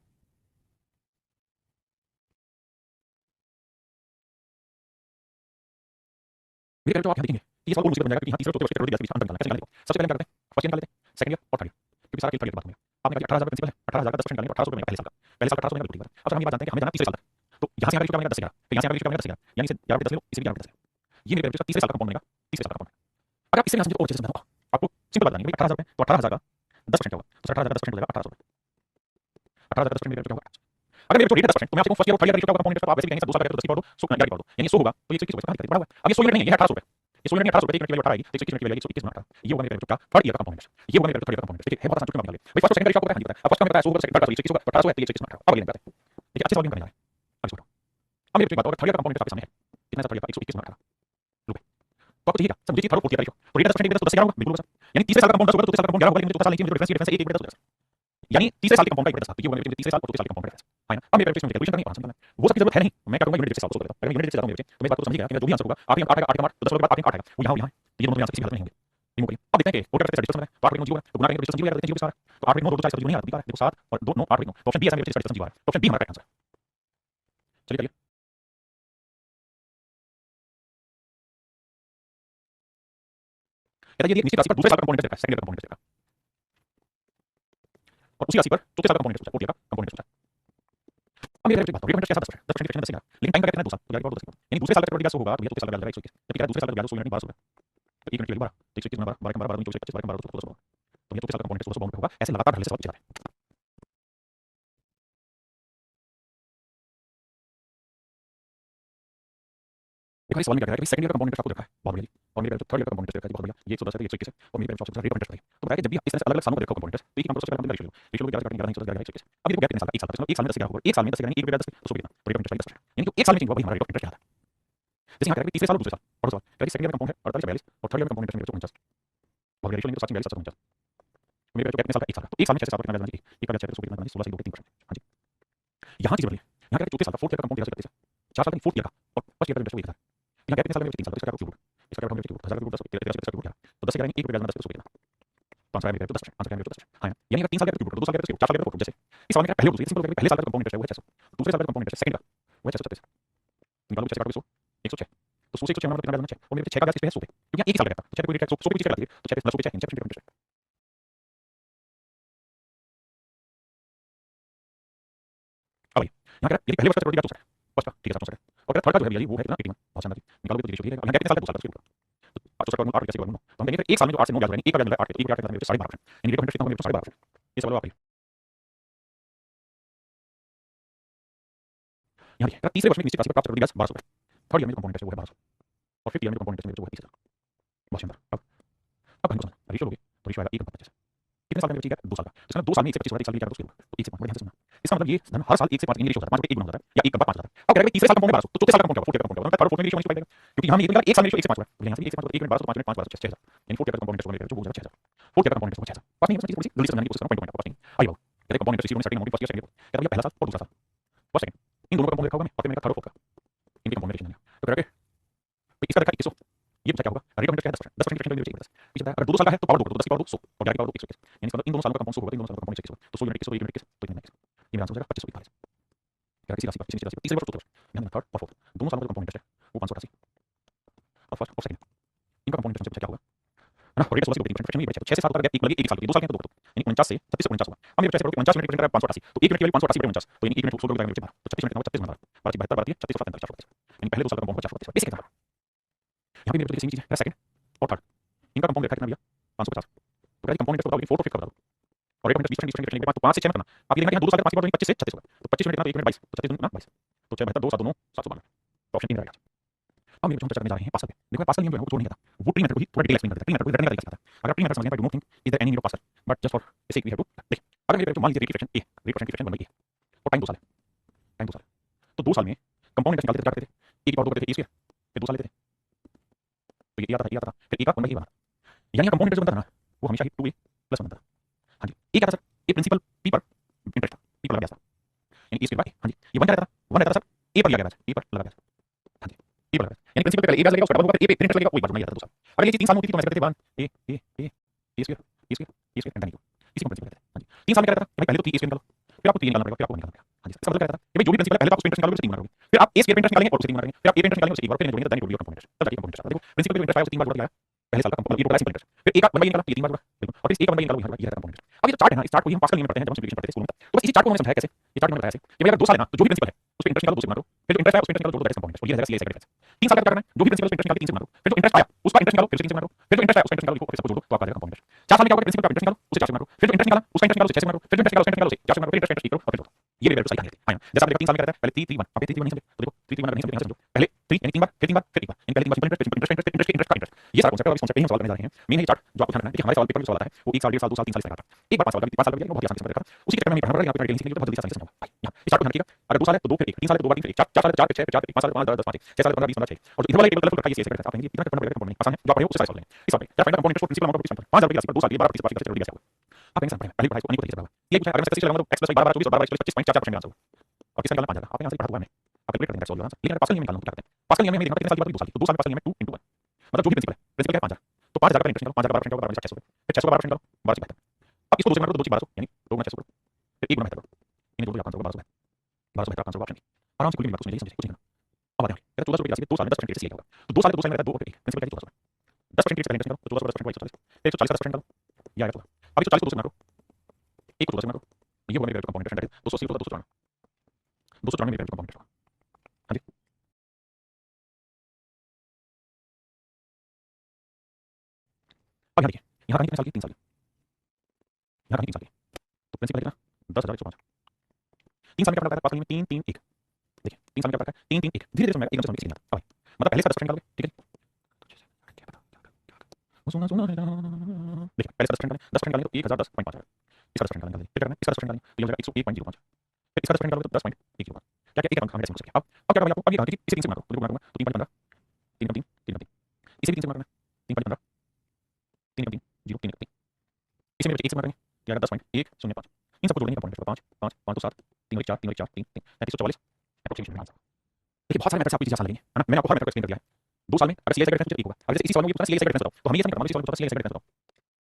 मेरे तो आप यहां देखेंगे ये सवाल मुसीबत बन जाएगा कि यहां तीसरे चौथे वर्ष के चक्रवृद्धि ब्याज के बीच अंतर निकालना है कैसे निकालेंगे सबसे पहले क्या करते हैं फर्स्ट ईयर निकाल लेते हैं सेकंड ईयर और थर्ड ईयर क्योंकि सारा खेल थर्ड ईयर की बात होगी आपने कहा 18000 प्रिंसिपल है 18000 का 10% निकालेंगे 1800 रुपए पहले साल का 1800 बिल्कुल ठीक है अब हम ये बात जानते हैं कि हमें जाना तीसरे साल तक तो यहां से आगे रेशियो क्या बनेगा 10 11 तो यहां से आगे रेशियो क्या बनेगा 10 11 यानी इसे 11 10 ले लो इसे भी 11 10 ये मेरे रेशियो तीसरे साल का कंपाउंड बनेगा तीसरे साल का कंपाउंड अगर आप इससे समझो और अच्छे से समझना होगा आपको सिंपल बात जाननी है 18000 रुपए तो 18000 का 10% होगा तो 18000 का 10% हो जाएगा 1800 रुपए 18000 का 10% मेरे रेशियो होगा अगर मेरे जो रेट 10% तो मैं आपको फर्स्ट ईयर और थर्ड ईयर रेशियो का कंपाउंड तो आप वैसे भी कहेंगे 2 साल का 10 की पावर 100 11 की पावर यानी 100 होगा तो ये 121 होगा बड़ा हुआ अब ये 100 यूनिट नहीं है ये 1800 रुपए ये 100 यूनिट 1800 रुपए 1 यूनिट की वैल्यू 18 आएगी तो 121 यूनिट की वैल्यू 121 गुना 18 ये होगा मेरे का थर्ड ईयर का कंपाउंड ये होगा मेरे थर्ड ईयर का कंपाउंड देखिए है बहुत आसान चुटकी मार भाई फर्स्ट और सेकंड रेशियो आपको पता है अब फर्स्ट का पता है 100 होगा सेकंड का 121 होगा 1800 है तो 121 गुना 18 अब अगले बात है देखिए अच्छे सवाल करने जा रहे हैं अब छोड़ो अब मेरे बात और थर्ड ईयर का कंपाउंड आपके सामने है कितना थर्ड ईयर का 121 गुना 18 रुपए तो आपको ठीक है समझिए थर्ड फोर्थ ईयर रेशियो तो रेट 10% तो 10 11 होगा बिल्कुल यानी तीसरे साल का कंपाउंड 10 होगा तो तीसरे साल का कंपाउंड 11 होगा लेकिन 2 साल नहीं मुझे डिफरेंस 1 1 यानी तीसरे साल के कंपाउंड का 10 तो ये होगा मेरे तीसरे साल और चौथे साल के कंपाउंड का है ना अब मेरे कैलकुलेशन करनी है आसान करना वो सब की जरूरत है नहीं मैं क्या करूंगा यूनिट से सॉल्व करूंगा अगर यूनिट से ज्यादा मेरे तो मैं बात को समझिएगा कि जो भी आंसर होगा आप 8 का 8 का 10 के बाद आप 8 आएगा वो यहां ये दोनों आंसर किसी गलत नहीं होंगे रिमूव करिए अब देखते हैं कि टोटल का डिस्टेंस है तो 8 जीरो है तो गुना करेंगे डिस्टेंस जीरो है जीरो सारा तो 8 9 2 4 जीरो नहीं आ रहा देखो 7 और 2 9 8 9 तो ऑप्शन बी है मेरे डिस्टेंस जीरो है तो ऑप्शन बी हमारा करेक्ट आंसर चलिए चलिए कहता है ये निश्चित राशि पर दूसरे साल का कंपोनेंट इंटरेस्ट है, सेकंड ईयर का कंपोनेंट इंटरेस्ट और उसी राशि पर चौथे साल का कंपोनेंट इंटरेस्ट, फोर्थ ईयर का कंपोनेंट इंटरेस्ट। अब मेरे बात रेट ऑफ इंटरेस्ट कैसा 10% इंटरेस्ट देगा, लेकिन टाइम का कितना 2 साल, तो जाएगा 2 साल, यानी दूसरे साल का ब्याज होगा तो ये चौथे साल का ब्याज आएगा 121, जबकि दूसरे साल का ब्याज 16 12 तो 1 यूनिट के लिए 12 तो 121 12 12 12 24 25 12 12 16 तो ये चौथे साल का कंपोनेंट 16 होगा। ऐसे लगातार ढलने से सब चला है। देखो इस सवाल में क्या कह रहा है कि सेकंड ईयर का कंपोनेंट आपको देखा है बहुत बढ़िया जी, और मेरे थर्ड ईयर का कंपोनेंट देखा है बहुत बढ़िया, ये 110 है, 121 है और मेरे ऑप्शन रेट ऑफ इंटरेस्ट है। तो बताया कि जब भी इस तरह से अलग-अलग सालों को देखो कंपोनेंट तो एक ही काम सबसे पहले रेशियो रेशियो 11 काटेंगे 11 11 121। अब देखो गैप कितने साल का, 1 साल का, एक साल में 10 होगा, एक साल में 10 यानी 1 रुपया 10 तो 100 कितना रेट ऑफ इंटरेस्ट 10%, यानी कि एक साल में चेंज हुआ भाई हमारा रेट ऑफ इंटरेस्ट क्या आता है। जैसे यहाँ कह रहा है तीसरे साल और दूसरे साल और सवाल कह रहा है सेकंड ईयर का कंपोनेंट है 48 42 और थर्ड ईयर का कंपोनेंट है 49 और रेशियो लेंगे तो 42 49 मेरे जो कितने साल का, 1 साल का, तो एक साल में 6 साल का कितना ब्याज आएगा, एक का ब्याज 100 कितना 16 से 2 3%। हां जी यहाँ चीज बदली, यहाँ कह रहा है चौथे साल का फोर्थ ईयर का कंपाउंड 33 है, 4 साल का फोर्थ ईयर का और फर्स्ट ईयर का इंटरेस्ट 1000। यहाँ कितने साल में 3 साल, इसका क्या क्यूब इसका क्या हम 1000 का 10 का क्यूब तो 10 से करेंगे 1 रुपया ब्याज 10 100 कितना तो आंसर आएगा 10%, आंसर आएगा 10%। हां यानी अगर 3 साल का क्यूब 2 साल का 4 साल का 4 जैसे इस सवाल में पहले बोल सिंपल पहले साल का कंपाउंड इंटरेस्ट है वो है 600, दूसरे साल का कंपाउंड इंटरेस्ट सेकंड का वो है 633 निकालो 6 काटो 100 106 तो 100 से 106 कितना ब्याज आना चाहिए और मेरे 6 का ब्याज किस पे है 100 पे क्योंकि एक ही साल का है तो 6 पे कोई रेट 100 पे पीछे लगा दिए तो 6 पे 100 पे 6 इंटरेस्ट। अब यहाँ कह रहा है यदि पहले वर्ष का चक्रवृद्धि ब्याज 200 है फर्स्ट का ठीक है 700 और कह रहा थर्ड का जो है वो है कितना 81 बहुत शानदार निकालो तो रेशियो है यहाँ कितने साल का 2 साल का 500 का 8 कैसे बनूं तो हम देखेंगे एक साल में जो 8 से 9 ब्याज आएंगे एक का ब्याज 8 1 8 का 12.5% यानी रेट ऑफ इंटरेस्ट कितना होगा 12.5%। ये सवाल आप यहाँ देखिए तीसरे वर्ष में निश्चित राशि पर प्राप्त चक्रवृद्धि ब्याज 1200 है, थर्ड ईयर में कंपाउंड इंटरेस्ट वो है 1200 और फिफ्थ ईयर में कंपाउंड इंटरेस्ट वो है 30000 बहुत शानदार। अब हम समझना रेशियो लोगे तो रेशियो आएगा 1:25 कितने साल का ठीक है 2 साल का तो इसका 2 साल में 1 से 25 होता है 1 साल में 4 तो 1 से 5 ध्यान से सुनना इसका मतलब ये धन हर साल 1 से 5 रेशियो होता है 5 1 गुना होता है या 1 का 5 होता है। अब कह रहा है तीसरे साल का कंपाउंड 1200 तो चौथे साल का कंपाउंड फोर्थ ईयर का कंपाउंड थर्ड फोर्थ में रेशियो पाएगा क्योंकि हम ये एक साल में रेशियो 1 से 5 होगा तो यहाँ से 1 से 5 1 1200 5 5 6000 यानी फोर्थ ईयर का कंपाउंड इंटरेस्ट जो हो जाएगा 6000 फोर्थ ईयर का कंपाउंड इंटरेस्ट 6000 पास नहीं है जल्दी समझने की कोशिश करो पॉइंट पॉइंट पास नहीं आई बाबू कहते compound interest starting amount first year second year कहता है पहला साल और दूसरा साल फर्स्ट सेकंड इन दोनों का कंपाउंड लिखा होगा मैं और फिर मैंने थर्ड फोर्थ का इनके कंपाउंड इंटरेस्ट तो कह रहा है इसका देखा 2100 ये बचा क्या होगा रेट ऑफ इंटरेस्ट क्या है 10% इंटरेस्ट रेट पीछे बताया अगर 2 साल का है तो पावर 2 तो 10 की पावर 200 और ग्यारह की पावर 121 यानी इसका इन दोनों सालों का कंपाउंड 100 होगा इन दोनों सालों का कंपाउंड 121 तो 100 यूनिट 100 यूनिट तो इतना ये आंसर हो जाएगा 2541 क्या किसी राशि पर किसी राशि पर तीसरे वर्ष चौथे वर्ष यानी थर्ड और फोर्थ दोनों सालों का कंपाउंड इंटरेस्ट है वो 588 और फर्स्ट और सेकंड इनका कंपाउंड इंटरेस्ट क्या होगा है ना रेट 16 से 2% फ्रैक्शन में बचा 6 से 7 का गैप एक साल के 2 साल के तो 2 यानी 49 से 36 से 49 होगा। हम ये बचा 49 यूनिट का 588 तो 1 यूनिट की वैल्यू 588 बटे 49 तो यानी 1 यूनिट 100 रुपए का तो 36 यूनिट का 36 गुना 12 72 12 36 437 यानी पहले 2 साल का कंपाउंड 437 बेसिक है। यहाँ पे मेरे पास सेम चीज है सेकंड और थर्ड इनका कंपाउंड देखा कितना भैया 550 तो कहते कंपाउंड इंटरेस्ट बताओ लेकिन 4 और 5 का बता दो और रेट ऑफ इंटरेस्ट 20% तो 5 से 6 में करना आप ये देखना कि 2 साल के 5 की बात 25 से 36 होगा तो 25 यूनिट कितना 1 यूनिट 22 तो 36 गुना 22 तो 6 72 2 7 2 9 712 तो ऑप्शन 3 रहेगा। अब मेरे जो हम चर्चा करने जा रहे हैं पास्कल पे देखो पास्कल नियम जो है वो जोड़ नहीं करता वो ट्री मेथड को ही थोड़ा डिटेल एक्सप्लेन कर देता है। ट्री मेथड को रटने का तरीका सिखाता है अगर ट्री मेथड समझने पर do not think is there any need of Pascal but just for sake we have to देख अगर मेरे जो मान लीजिए rate of interest a rate of interest 1 by a और टाइम 2 साल है टाइम 2 साल तो 2 साल में कंपाउंड इंटरेस्ट निकालते थे क्या करते थे ए की पावर 2 करते थे ए स्क्वायर फिर 2 साल लेते थे तो ये आता था फिर ए का 1 बाई ए बना यानी कंपाउंड इंटरेस्ट जो बनता था ना वो हमेशा ही 2a प्लस बनता था। हां जी ये क्या था सर ये प्रिंसिपल पी पर इंटरेस्ट था पी पर लगा गया था यानी ए स्क्वायर बाय हां जी ये 1 क्या रहता था 1 रहता था सर ए पर लिया गया था ए पर लगा गया था हां जी ए पर लगा यानी प्रिंसिपल पे पहले ए ब्याज लगेगा उसका डबल होगा ए पे इंटरेस्ट लगेगा वही बात नहीं आता था 2 साल अगर ये चीज 3 साल में होती थी तो मैं करते थे 1 ए स्क्वायर एंड नहीं इसी को प्रिंसिपल कहते हैं। हां जी 3 साल में क्या रहता था भाई पहले तो ए स्क्वायर निकालो फिर आपको 3 निकालना पड़ेगा फिर आपको निकालना पड़ेगा। हां जी इसका मतलब क्या रहता था कि भाई जो भी प्रिंसिपल है पहले आप उसको इंटरेस्ट निकालोगे उससे 3 गुना करोगे फिर आप ए स्क्वायर पे इंटरेस्ट निकालेंगे और उससे 3 गुना करेंगे फिर आप ए पे इंटरेस्ट निकालेंगे उससे 1 बार फिर जोड़ेंगे दैट विल कंपाउंड इंटरेस्ट तब जाके कंपाउंड इंटरेस्ट देखो प्रिंसिपल पे इंटरेस्ट आया उससे 3 बार जोड़ दिया पहले साल का कंपाउंड ये टोटल सिंपल इंटरेस्ट फिर एक 1 बाई निकाला ये 3 बार जोड़ा बिल्कुल और फिर एक 1 बाई निकालो ये रहता कंपाउंड इंटरेस्ट। अब ये जो चार्ट है ना इस चार्ट को हम पास्कल नियम में पढ़ते हैं जब हम सिंप्लीफिकेशन पढ़ते थे स्कूल में तो बस इसी चार्ट को हमने समझाया कैसे ये चार्ट मैंने बताया कैसे कि भाई अगर 2 साल है ना तो जो भी प्रिंसिपल है उस पे इंटरेस्ट निकालो 2 से गुना करो फिर जो इंटरेस्ट है उस पे इंटरेस्ट निकालो 2 डायरेक्ट कंपाउंड इंटरेस्ट और ये रहेगा सीए सेकंड डिफरेंस। 3 साल का क्या करना है जो भी प्रिंसिपल उस पे इंटरेस्ट निकालो 3 से गुना करो फिर जो इंटरेस्ट आया उसका इंटरेस्ट निकालो फिर 3 से गुना करो फिर जो इंटरेस्ट आया उसका इंटरेस्ट निकालो लिखो फिर सबको जोड़ो तो आपका आ जाएगा कंपाउंड इंटरेस्ट। 4 साल में क्या होगा प्रिंसिपल का इंटरेस्ट निकालो उससे 4 से गुना करो फिर जो इंटरेस्ट निकाला उसका इंटरेस्ट निकालो उससे 6 से गुना करो फिर जो इंटरेस्ट निकालो उसका इंटरेस्ट निकालो उससे 4 से गुना करो फिर इंटरेस्ट करो और फिर जोड़ो ये मेरे सही कहानी है। हां जैसा आपने 3 साल में करता है पहले 3 3 1 आप 3 3 1 नहीं समझे तो देखो 3 3 1 नहीं समझे समझो पहले 3 यानी 3 बार फिर 3 बार फिर 1 बार यानी पहले 3 बार सिंपल इंटरेस्ट इंटरेस्ट का इंटरेस्ट ये सारा कॉन्सेप्ट है और इस कॉन्सेप्ट पे हम सवाल करने जा रहे हैं। मेन ये चार्ट जो आपको ध्यान रखना है कि हमारे सवाल पेपर में सवाल आता है वो 1 साल 1.5 साल 2 साल 3 साल इसका आता है एक बार 5 साल का 5 साल का बहुत ही आसान से देखा उसी के चक्कर में नहीं पढ़ना पड़ेगा यहाँ पे डिटेल सीखने के लिए बहुत जल्दी आसानी से समझो। यहां इस चार्ट को ध्यान रखिएगा अगर 2 साल है तो 2 फिर 1 3 साल है तो 2 बार 3 फिर 1 4 साल है 4 फिर 6 फिर 4 फिर 5 साल 5 10 10 5 6 साल 15 20 15 6 और जो इधर वाला टेबल कलरफुल रखा है ये सीए सेकंड आप कहेंगे इतना करना पड़ेगा कंपाउंड आसान है जो आप पढ़े हो उससे साइज लेंगे इस बात पे क्या final compound interest principal amount of 5000 रुपए की राशि पर 2 साल के 12 प्रतिशत वार्षिक दर कैसे होगा आप कहेंगे सर पहले पढ़ाई को अनेक तरीके से पढ़ा ये पूछा अगर मैं 36 लगाऊंगा तो x + 12 24 और 12 25 25.44% का आंसर होगा और किसका निकालना 5 का आप यहां से पढ़ा हुआ है आप कैलकुलेट करेंगे सॉल्व आंसर लेकिन पास्कल नियम निकालना क्या करते हैं पास्कल नियम में देखना कितने साल की बात 2 साल की 2 साल में पास्कल नियम में 2 * 1 मतलब जो भी प्रिंसिपल है 5000 तो 5000 का इंटरेस्ट निकालो 5000 का 12% होगा 600 फिर 600 का 12% निकालो 12 अब इसको 2 से गुणा करो तो 2 1200 यानी 2 गुणा 600 फिर 1 गुणा 12 यानी 2 आंसर होगा 12 12 आंसर होगा ऑप्शन आराम से कोई भी बात समझ लीजिए कुछ नहीं करना। अब आ जाओ 1400 रुपए की राशि पे 2 साल में 10% इंटरेस्ट लिया होगा तो 2 साल में 2 साल में रहता है 2 और 1 प्रिंसिपल का 1400 10% की करेंगे तो 14 10% 140 का 10% डालो ये आएगा 14 अब 140 को 2 से गुणा करो 1 को 2 से गुणा करो ये होगा मेरे कंपोनेंट इंटरेस्ट है 280 होगा 294 मेरे कंपोनेंट इंटरेस्ट होगा हाँ जी अब यहाँ देखिए यहाँ कितने साल की 3 साल की यहाँ 3 साल की तो प्रिंसिपल कितना 10,105 3 साल में क्या पड़ता है 5 साल में 3 3 1 देखिए 3 साल में क्या पड़ता है 3 3 1 धीरे धीरे एक नंबर से अब मतलब पहले इसका 10% डालोगे ठीक है सुना सुना देखिए पहले इसका 10% डालें तो 1010.5 आएगा इसका 10% डालेंगे फिर करना इसका 10% डालेंगे तो ये हो जाएगा 101.05 फिर इसका 10% डालोगे तो 10.105 क्या क्या एक अंक हमें हो सकता है अब क्या करना है आपको अब ये कहा इसे 3 से बना दो तो गुणा करूंगा तो 3 5 15 3 3 3 3 इसे भी 3 से बना करना 3 5 15 3 3 0 3 3 इसे मेरे 1 से बना करेंगे ये आएगा 10.105 इन सबको जोड़ेंगे कंपोनेंट 5 5 5 तो 7 3 1 4 3 1 4 3 3 344 एप्रोक्सीमेशन आंसर देखिए बहुत सारे मेथड्स आपको इसी आसान लगेंगे है ना मैंने आपको हर मेथड को एक्सप्लेन कर दिया है 2 साल में अगर सीआई साइड डिफरेंस एक होगा अगर इसी सवाल में पूछा सीआई साइड डिफरेंस बताओ तो हमें ये समझ करना होगा सीआई साइड डिफरेंस बताओ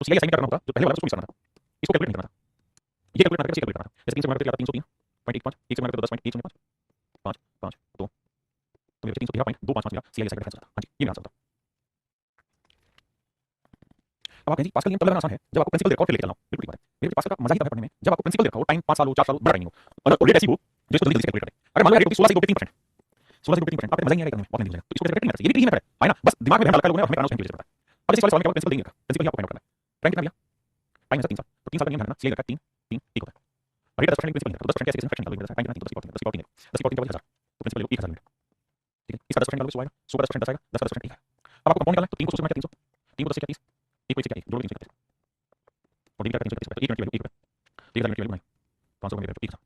तो सीआई साइड करना होगा जो पहले वाला उसको मिस करना था इसको कैलकुलेट करना था ये कैलकुलेट करना कैसे कैलकुलेट करना था जैसे 3 से गुणा करके 303.15 1 से गुणा करके 10.105 5 5 2 तो मेरे 313.255 मिला सीआई साइड डिफरेंस था हां जी ये मेरा आंसर था अब आप कहेंगे पास्कल नियम तब लगाना आसान है जब आपको प्रिंसिपल देखा और फिर लेके चलना हो बिल्कुल ठीक बात है मेरे पास्कल का मजा ही तब है पढ़ने में जब आपको प्रिंसिपल देखा हो टाइम 5 साल हो 4 साल हो बड़ा टाइम हो और रेट ऐसी हो जो इसको जल्दी से कैलकुलेट करे अगर मान लो रेट 16 से 3% 16 से 3% आपको मजा ही नहीं आएगा बहुत नहीं मिलेगा तो इसको कैलकुलेट नहीं करते ये भी ट्री मेथड है ना बस दिमाग में ध्यान लगा लोगों ने हमें करना उसको कैलकुलेट करना है अब इस वाले सवाल में प्रिंसिपल देंगे प्रिंसिपल ही आपको फाइंड आउट करना है टाइम कितना लिया टाइम है 3 साल तो 3 साल का नियम है ना सीआई का 3 3 1 होता है और रेट 10% प्रिंसिपल तो 10% कैसे फ्रैक्शन डालोगे टाइम कितना 10 10 10 10 तो प्रिंसिपल 1000 ठीक है इसका 10% डालोगे 100 आएगा 100 का 10% 10 आएगा 10 का 10% 1 है अब आपको कंपाउंड करना है तो 3 को 100 में 300 3 को 10 से 30 1 को 1 से 1 जोड़ 330 और डिवाइड करके 330 1 यूनिट वैल्यू 1 है 1 यूनिट वैल्यू 500 का वैल्यू 1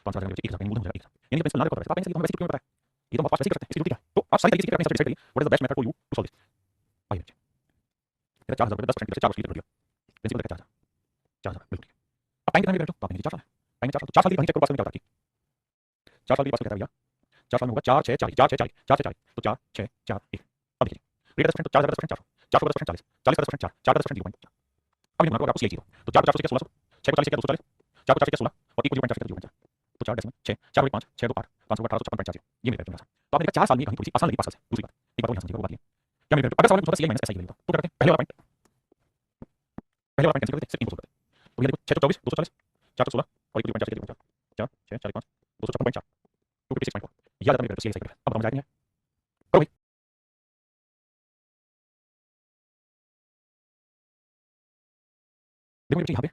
500 का वैल्यू 1 मूल हो जाएगा 1 यानी प्रिंसिपल ना देखो आप ऐसे वैसे क्यों पता है ये तो बहुत फास्ट करते हैं इसलिए तो आप सारी तरीके से अपने डिसाइड करिए what is the best method for you to solve this आइए बच्चे मेरा 4000 रुपए 10% 4 वर्ष क्लियर कर दिया प्रिंसिपल का 4000 बिल्कुल अब टाइम कितना मिलेगा तो आपने 4 साल टाइम 4 साल तो 4 साल की कहीं चेक करो पास में क्या होता है 4 साल की पास में क्या भैया 4 साल में होगा 4 6 40 4 6 40 4 6 40 तो 4 6 4 1 अब देखिए रेट 10% तो 4000 10% 400 400 का 10% 40 40 का 10% 4 4 का 10% 0.5 अब ये आपको सीआई 0 तो 4 को 400 क्या 1600 6 को 40 क्या 240 4 को 40 क्या 16 और 1 को 0.4 क्या 0.4 तो 4 डेसिमल 6 4 5 6 2 8 500 का 1856.40 ये मेरे पेपर में तो आपने देखा 4 साल में कहीं थोड़ी सी आसान लगी 5 साल से दूसरी बात एक बात और यहाँ समझिए वो बात ये क्या मेरे पेपर अगर सवाल में पूछा सीआई माइनस एसआई की वैल्यू तो क्या करते हैं पहले वाला पॉइंट कैंसिल करते हैं सिर्फ इनपुट करते हैं तो ये देखो 6 24 240 4 16 और 1 0.4 4 6 4 5 256.4 256.4 ये आता है मेरे सीआई साइड अब समझ आएगा करो भाई देखो ये यहाँ पे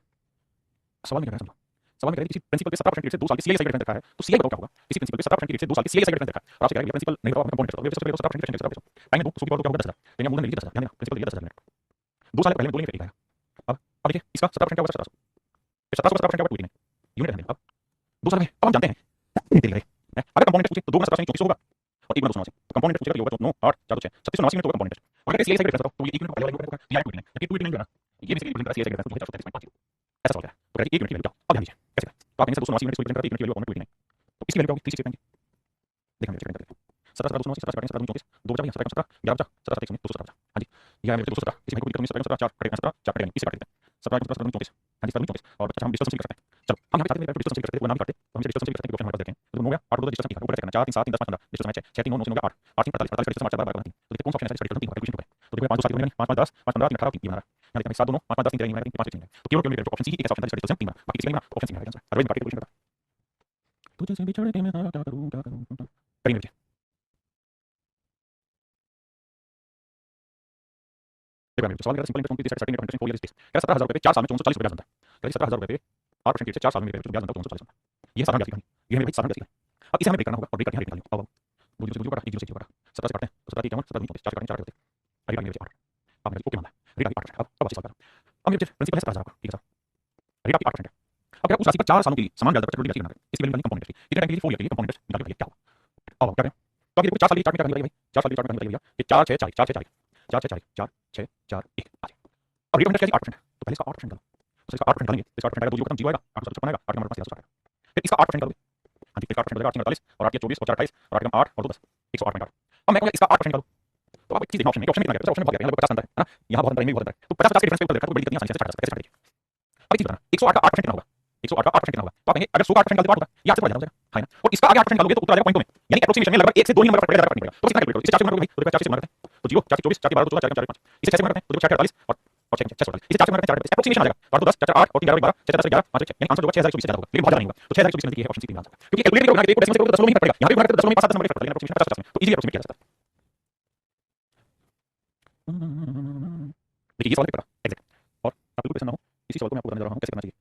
सवाल में क्या है समझो सवाल में कह रहे किसी प्रिंसिपल पे 17% की रेट से 2 साल की सीआई साइड रखा है तो सीआई बताओ क्या होगा किसी प्रिंसिपल पे 17% की रेट से 2 साल की सीआई साइड रखा है और आपसे कह रहा है प्रिंसिपल नहीं बताओ कंपाउंड इंटरेस्ट तो 17% की रेट से टाइम 2 100 की पावर क्या होगा 10000 तो मूल नहीं 10000 ध्यान देना प्रिंसिपल दिया 10000 मिनट 2 साल पहले बोलेंगे फिर आएगा अब देखिए इसका 17% क्या होगा 1700 1700 का 17% क्या होगा 2 यूनिट है अब 2 साल में अब हम जानते हैं अगर कंपाउंड इंटरेस्ट पूछे तो 2 गुना 17 24 होगा और 1 गुना 289 तो कंपाउंड इंटरेस्ट पूछेगा तो 9 8 4 6 3689 यूनिट होगा कंपाउंड इंटरेस्ट और अगर सीआई साइड रेट तो ये 1 यूनिट पहले वाला होगा या 2 यूनिट जबकि 2 यूनिट है ना ये बेसिकली बिल्कुल सीआई साइड रेट है 433.5 ऐसा सवाल है तो कहते हैं 1 यूनिट की वैल्यू अब ध्यान दीजिए कैसे तो आप इनसे 289 यूनिट इसको रिप्रेजेंट करते हैं 1 यूनिट की वैल्यू ऑफ 2 तो इसकी वैल्यू क्या होगी 3 करेंगे देखा मेरे चेक करेंगे 17 17 289 17 17 2 24 2 बचा 17 11 17 17 217 हां जी ये मेरे 217 इसमें कोई दिक्कत नहीं 17 4 करेंगे 17 4 करेंगे इसे काट देते हैं 17 17 24 हां जी 24 और बच्चा हम डिस्टेंस कर सकते हैं चलो हम यहां पे साथ में डिस्टेंस कर सकते हैं वो नाम भी काटते तो हम डिस्टेंस कर सकते हैं ऑप्शन हमारे पास देखें तो हो गया 8 2 डिस्टेंस की ऊपर करना 4 3 7 3 10 15 डिस्टेंस मैच है 6 3 9 9 हो गया 8 8 3 45 45 डिस्टेंस 4 12 तो देखो कौन सा ऑप्शन है स्टडी करते हैं कैलकुलेशन पे तो देखो 5 7 9 5 10 5 15 3 18 3 बना रहा है 7 2 9 5 10 3 3 5 3 तो केवल केवल ऑप्शन सी ही एक ऑप्शन है स्टडी करते हैं 3 बाकी किसी का ऑप्शन सी है आंसर अरविंद काट कैलकुलेशन बता तुझे बिछड़ के मैं क्या करूं करेंगे देखो मेरे सवाल का सिंपल इंटरेस्ट की सेटिंग इंटरेस्ट 4 ईयर स्पेस क्या 17000 रुपए पे 4 साल में 440 रुपए ब्याज बनता है क्या 17000 रुपए पे 8% की रेट से 4 साल में मेरे ब्याज बनता है 440 बनता है ये साधारण कहानी ये हमें भाई साधारण जैसी है अब इसे हमें ब्रेक करना होगा और ब्रेक करके रेट निकालनी होगा अब वो जो एक 0 से 0 का 17 से काटते हैं तो 17 3 17 24 4 काटते 4 होते हैं रेट मेरे 8 आपने ओके माना रेट 8% अब अच्छी सवाल करो अब मेरे प्रिंसिपल है 17000 का ठीक है सर रेट 8% है अब क्या उस राशि पर 4 सालों के लिए समान ब्याज दर पर चक्रवृद्धि राशि बनाना है इसकी वैल्यू कंपाउंड इंटरेस्ट कितने टाइम के लिए 4 ईयर के लिए कंपाउंड इंटरेस्ट निकाल के क्या होगा अब क्या करें तो अभी देखो 4 साल के चार्ट में क्या करनी है भाई 4 साल के चार्ट में करनी है कि 4 6 40 4 6 40 4 6 40 4 6 4 1 अब रेट ऑफ इंटरेस्ट क्या 8% तो पहले इसका 8% डालो तो इसका 8% डालेंगे इसका 8% आएगा 2 0 खत्म 0 आएगा 856 आएगा 8 नंबर 5 आएगा फिर इसका 8% डालोगे हां जी इसका 8% बचेगा 8 48 और 8 24 और 4 28 और 8 8 और 2 10 108.8 अब मैं कहूंगा इसका 8% डालो तो आप एक चीज देखना ऑप्शन कितना है ऑप्शन बहुत गया लगभग 50 बनता है ना यहां बहुत बनता है बहुत बनता है तो 50 50 के डिफरेंस पे देखा तो बड़ी दिक्कत नहीं आसानी से काट सकते कैसे काटेंगे अब एक चीज बताना 108 का 8% कितना होगा 108 का 8% कितना होगा तो आप कहेंगे अगर 100 का 8% डाल दे तो 8 होगा ये आपसे पड़ जाएगा है ना और इसका आगे 8% डालोगे तो उत्तर आ जाएगा पॉइंटों में यानी एप्रोक्सीमेशन में लगभग 1 से 2 ही नंबर का पड़ेगा पॉइंट मिलेगा तो कितना कैलकुलेट करो इससे 4 से गुणा करो भाई तो 50 से गुणा करते हैं तो जीरो 4 24 4 12 14 4 5 इसे 6 से गुणा करते हैं तो 6 48 और 6 6 48 इसे 4 से गुणा करते हैं 4 एप्रोक्सीमेशन आ जाएगा 12 10 4 8 और 3 11 12 6 10 11 5 6 यानी आंसर जो होगा 6024 से ज्यादा होगा लेकिन बहुत ज्यादा नहीं होगा तो 6024 नजदीक है ऑप्शन सी 3 आंसर क्योंकि कैलकुलेटर को गुणा करके डेसिमल से करोगे तो दशमलव में ही फर्क पड़ेगा यहां पे गुणा करते तो दशमलव में 5 7 नंबर फर्क पड़ेगा लेकिन एप्रोक्सीमेशन 50 50 तो इजीली एप्रोक्सीमेट किया जा सकता है देखिए ये सवाल है एग्जैक्ट और आप बिल्कुल परेशान ना हो इसी सवाल को मैं आपको बताने जा रहा हूं कैसे करना चाहिए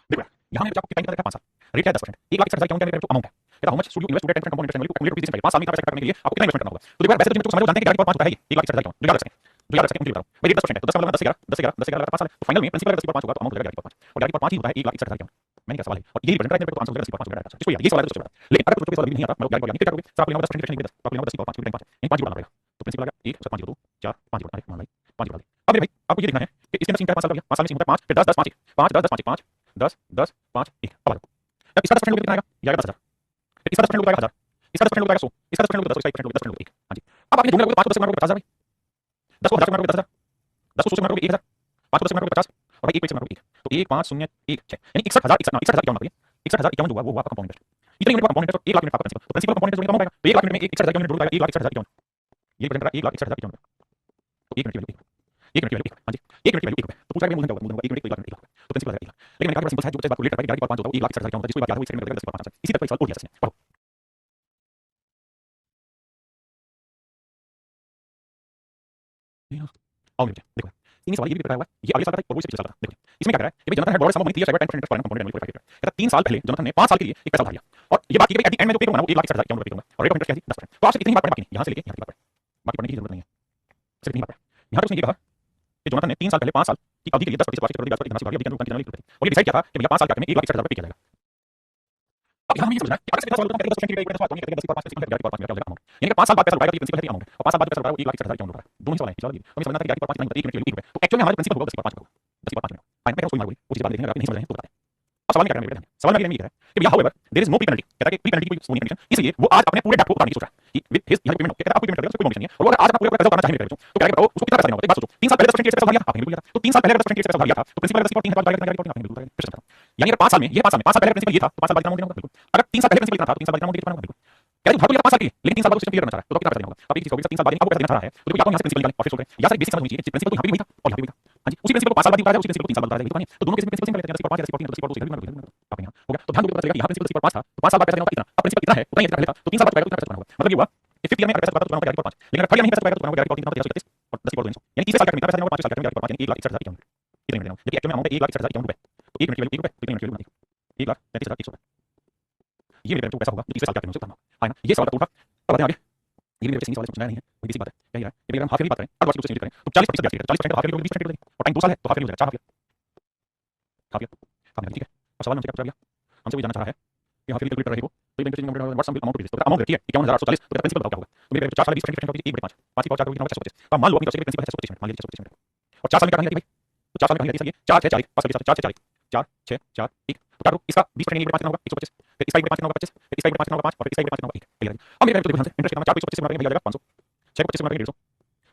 देखो यहाँ मैंने आपको कितना देखा 5 साल रेट है 10% 1,60,000 क्या है अमाउंट है कहता how much should you invest to get 10% compound interest annually calculate rupees पे 5 साल में इतना पैसा करने के लिए आपको कितना इन्वेस्ट करना होगा तो देखो यार वैसे तो समझ लो जानते हैं कि 5 होता है ये 1,60,000 क्यों जो याद रखें जो याद रखें मुझे बताओ भाई रेट 10% है तो 10 का मतलब 10 11 10 11 10 11 5 साल तो फाइनल में प्रिंसिपल अगर 10/5 होगा तो अमाउंट हो जाएगा 11/5 और 11/5 ही होता है 1,60,000 क्यों मैंने क्या सवाल है और यही रिप्रेजेंट करने पे तो आंसर हो जाएगा 10/5 हो जाएगा इसको यार ये सवाल है तो बता लेकिन अगर तुमको सवाल नहीं आता मतलब 11 क्या करोगे सर आपको यहाँ 10% नहीं 10 आपको यहाँ 10/5 5 नहीं 5 बढ़ाना पड़ेगा तो प्रिंसिपल आ गया 1 7 5 2 4 5 बढ़ा मान लाई 5 बढ़ा अब मेरे भाई आपको ये देखना है कि इसके अंदर सीन का 5 साल हो गया 5 साल में सीन होता है 5 फिर 10 10 5 5 10 10 5 5 10 10 5 1 अब आ जब इसका 10% लोगे कितना आएगा ये आएगा 10,000 फिर इसका 10% लोगे आएगा 1000 इसका 10% लोगे आएगा 100 इसका 10% लोगे 10 इसका 1% लोगे 10% लोगे 1 हां जी अब आपने ढूंढना होगा 5 को 10 से गुणा करोगे 50,000 भाई 10 को 10 से गुणा करोगे 10,000 10 को 100 से गुणा करोगे 1,000 5 को 10 से गुणा करोगे 50 और भाई 1 से गुणा करोगे 1 तो 1 5 0 1 6 यानी 61,000 61,000 61,051 जो हुआ वो आपका कंपाउंड इंटरेस्ट इतने यूनिट का कंपाउंड इंटरेस्ट 1 लाख यूनिट का प्रिंसिपल तो प्रिंसिपल कंपाउंड इंटरेस्ट जोड़ने का तो 1 लाख यूनिट में 61,000 यूनिट जोड़ जाएगा 1,61,051 ये प्रिंट करा 1,61,051 तो 1 यूनिट की वैल्यू 1 यूनिट की वैल्यू 1 हां जी 1 यूनिट की वैल्यू 1 है तो पूछा गया मूलधन क्या होगा 1 यूनिट 1 लाख तो प्रिंसिपल आ जाएगा 1 लाख लेकिन मैंने कहा सिंपल है जो बात को लेट करके 11/5 होता है 1,60,000 क्या होता है जिसको बात याद हो 1 सेकंड में करेगा 10/5 इसी तरह का सवाल और दिया इसने पढ़ो आओ बेटा देखो तीन सवाल ये भी बताया हुआ है ये अगले साल का था और वो इससे पिछले साल का था देखो इसमें क्या कर रहा है कि जनता है border sum of money 30,000 10% interest पर एनम कंपाउंड एनुअली कहता 3 साल पहले जनता ने 5 साल के लिए एक पैसा उधार लिया और ये बात की एट द एंड में जो पे होगा ना वो 1,60,000 क्या पे होगा और रेट ऑफ इंटरेस्ट क्या है 10% तो आपसे कितनी बात पड़े बाकी नहीं यहां से लेके यहां तक बात पड़े बाकी पढ़ने की जरूरत नहीं है सिर्फ इतनी बात पड़े यहां तक उसने ये कहा कि जोनाथन ने 3 साल पहले 5 साल की अवधि के लिए 10% वार्षिक दर धनराशि उधार लिया अभी जनवरी की और ये डिसाइड किया था कि भैया 5 साल के में 1,60,000 पे किया जाएगा अब यहाँ हमें ये समझना है कि अगर से सवाल होता है 10% की रेट सवाल तो नहीं करेगा 10 5 11 5 क्या हो जाएगा अमाउंट यानी कि 5 साल बाद पैसा उठाएगा तो ये प्रिंसिपल है अमाउंट और 5 साल बाद पैसा उठाएगा वो 1,60,000 क्या होगा दोनों ही सवाल है चलो हमें समझना था कि 11 5 नहीं 1 यूनिट की तो एक्चुअली हमारे प्रिंसिपल होगा 10/5 होगा 10/5 में फाइन मैं कोई मार बोली वो चीज बात देखने अगर नहीं समझ रहे हैं तो बताते हैं अब सवाल में क्या करना है सवाल में ये है कि भैया however there is no pre penalty कहता है कि प्री पेनल्टी की कोई सोनी कंडीशन इसलिए वो आज अपने पूरे डेट को उतारने की सोच रहा है कि विद हिज यहाँ पेमेंट कहता है आपको पेमेंट कर देगा कोई कंडीशन नहीं है और वो अगर आज अपना पूरा कर्जा उतारना चाहे तो क्या बताओ उसको कितना पैसा देना होगा एक बात सोचो 3 साल पहले 10% पैसा उधार लिया आपने बिल्कुल लिया तो 3 साल पहले 10% पैसा उधार लिया था तो प्रिंसिपल अगर 3 साल बाद जाएगा आपने बिल्कुल करेंगे यानी अगर 5 साल में ये 5 साल में 5 साल पहले प्रिंसिपल ये था तो 5 साल बाद कितना अमाउंट देना होगा बिल्कुल अगर 3 साल पहले प्रिंसिपल कितना था तो 3 साल बाद कितना अमाउंट देना होगा बिल्कुल क्या तुम भाग 5 साल के लिए लेकिन 3 साल बाद सिस्टम क्लियर करना चाह रहा है तो कितना पैसा देना होगा आप एक चीज को 3 साल बाद आपको पैसा देना चाह रहा है तो या तो यहां से प्रिंसिपल निकालें और फिर सोच रहे हैं या सर बेसिक समझ लीजिए प्रिंसिपल तो यहां पे भी वही था और यहां पे भी था हां जी उसी प्रिंसिपल को 5 साल बाद उतारा जाए उसी प्रिंसिपल को 3 साल बाद उतारा जाए तो दोनों केस में प्रिंसिपल सिंपल रहते हैं 10 5 10 14 10 14 आप यहां हो गया तो ध्यान दो पता चलेगा कि यहां प्रिंसिपल 5 था तो 5 साल बाद पैसा देना होगा इतना अब प्रिंसिपल कितना है उतना ही पहले था तो 3 साल बाद पैसा उतना होगा मतलब ये हुआ कि 5th ईयर में अगर पैसा उतारा तो उतना होगा 5 लेकिन अगर 3rd ईयर में पैसा उतारा तो उतना होगा 13 और 10 और 200 यानी तीसरे साल का कितना पैसा देना होगा 5 साल का में 5 यानी 1,61,000 इतने देना होगा देखिए एक्चुअली अमाउंट है 1,61,000 रुपए तो 1 मिनट की वैल्यू 1 रुपए तो 1 मिनट की वैल्यू 1,33,100 ये मेरे को पैसा होगा जो तीसरे साल का कितना होगा है ना ये सवाल का अब आते हैं आगे ये मेरे सवाल समझना नहीं है वही बेसिक बात है क्या है ये हम हाफ ईयरली बात करें और वार्षिक करें तो 40% ब्याज 40% हाफ ईयरली 20% देंगे और टाइम 2 साल है तो हाफ ईयरली हो जाएगा 4 हाफ ईयर ठीक है और सवाल हमसे क्या पूछा गया हमसे वो जानना चाह रहा है कि हाफ ईयरली कैलकुलेट रहे हो तो ये बैंक व्हाट सम अमाउंट भेज दो अमाउंट ठीक है 51,840 तो प्रिंसिपल बताओ क्या होगा तो मेरे 4 साल 20% होगी 1/5 5 की पावर 4 होगी 625 अब मान लो अपनी प्रिंसिपल है 625 मान लीजिए 625 और 4 साल में क्या करेंगे भाई तो 4 साल में करेंगे सर ये 4 6 40 5 के साथ 4 6 40 4 6 4 1 तो काटो इसका 20% 1/5 कितना होगा 125 फिर इसका 1/5 कितना होगा 25 फिर इसका 1/5 कितना होगा 5 और इसका 1/5 कितना होगा 1 क्लियर अब मेरे को देखो ध्यान से इंटरेस्ट कितना 4 25 में भैया जाएगा 500 6 25 में 150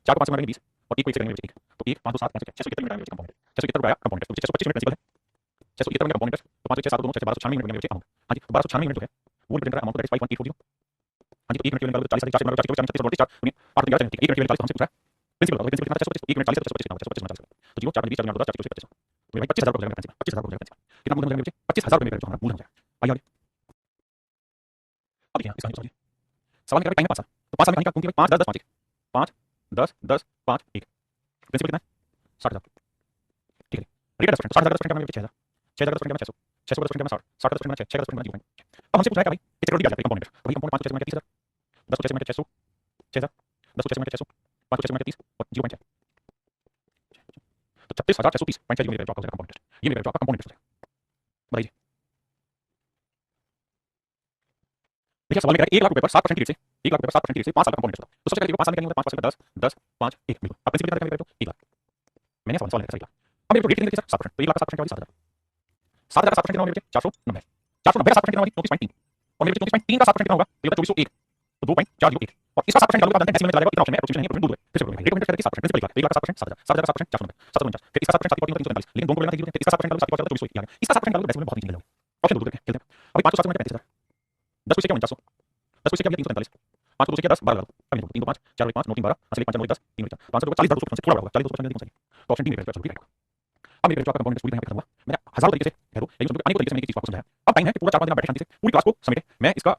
4 को 5 में 20 और 1 को 1 से करेंगे 1 तो 1 5 7 5 670 में कंपाउंड 670 रुपया कंपाउंड तो 625 में प्रिंसिपल है 670 में कंपाउंड तो 5 6 7 2 6 1296 मिनट में अमाउंट हां जी 1296 मिनट जो है वो रिप्रेजेंट अमाउंट दैट इज 5.840 हां जी तो 1 मिनट के लिए 40 40 40 40 40 40 4 8 11 1 मिनट के लिए 40 हमसे पूछा प्रिंसिपल बताओ प्रिंसिपल कितना 625 1 मिनट 40 625 तो 0 4 20 4 10 40 25 तो भाई 25,000 रुपए प्रिंसिपल 25,000 रुपए कितना मूल्य हो जाएगा 25,000 रुपए में हमारा मूल्य हो जाएगा आइए अब देखिए इसका समझिए सवाल क्या है टाइम 5 साल तो 5 साल में कहानी का कुंती 5 10 10 5 5 10 5 1 प्रिंसिपल कितना है 60,000 ठीक है रेट 10% 60,000 का में 6,000 6,000 का 600 600 का 60 60 का 6 6 का 6 अब हमसे पूछा है कि भाई कितने करोड़ दिया जाता है कंपाउंड तो भाई कंपाउंड 5 6 में 30,000 10 6 में 600 6000 10 6 में 600 5 6 में 30 और 0.6 तो 36,630.6 मेरे आपका कंपाउंड ये मेरे आपका कंपाउंड है बताइए देखिए सवाल में कह रहा है 1 लाख रुपए पर 7% की रेट से 1 लाख रुपए पर 7% की रेट से 5 साल का कंपाउंड इंटरेस्ट तो सबसे पहले 5 साल में क्या होगा 5 10 10 5 1 बिल्कुल अब प्रिंसिपल कितना करेंगे 1 लाख मैंने सवाल है सही लाख अब मेरे को रेट कितनी है सर 7% तो 1 लाख 7% का 7,000 7,000 कितना होगा 490 490 का 7% कितना होगा 34.3 और मेरे 34.3 का 7% कितना होगा तो ये 2401 तो 2.401 और इसका 7% डालूंगा तो डेसिमल में चला जाएगा, इतना ऑप्शन में अप्रोक्सीमेशन नहीं है, बिल्कुल फिर से रेट ऑफ इंटरेस्ट करेंगे 7%, प्रिंसिपल लिखा 1,07,000 7,000 7,000 449 फिर इसका 7% 7,343, लेकिन दोनों को लेना 3 इसका 7% डालूंगा 7,24 आ गया, इसका 7% डालूंगा डेसिमल में बहुत नीचे मिलेगा। ऑप्शन दो करके खेलते हैं। अभी 500 7 35,000 10 पैसे क्या 4900 10 पैसे क्या 345 5 को 2 से क्या 10 12 अभी 3 2 5 4 1 5 9 3 12 असली 5 9 10 3 4 500 को 40,000 से थोड़ा बड़ा होगा 40,000 नहीं सही, तो ऑप्शन डी मेरे पास रहेगा। अब मेरे जो आपका कंपोनेंट पूरी तरह खत्म हुआ, मैंने हजारों तरीके से कह दो लेकिन अनेकों तरीके से मैंने एक चीज को आपको समझाया। अब टाइम है कि पूरा 4-5 दिन आप बैठे शांति से पूरी क्लास को समेटे। मैं इसका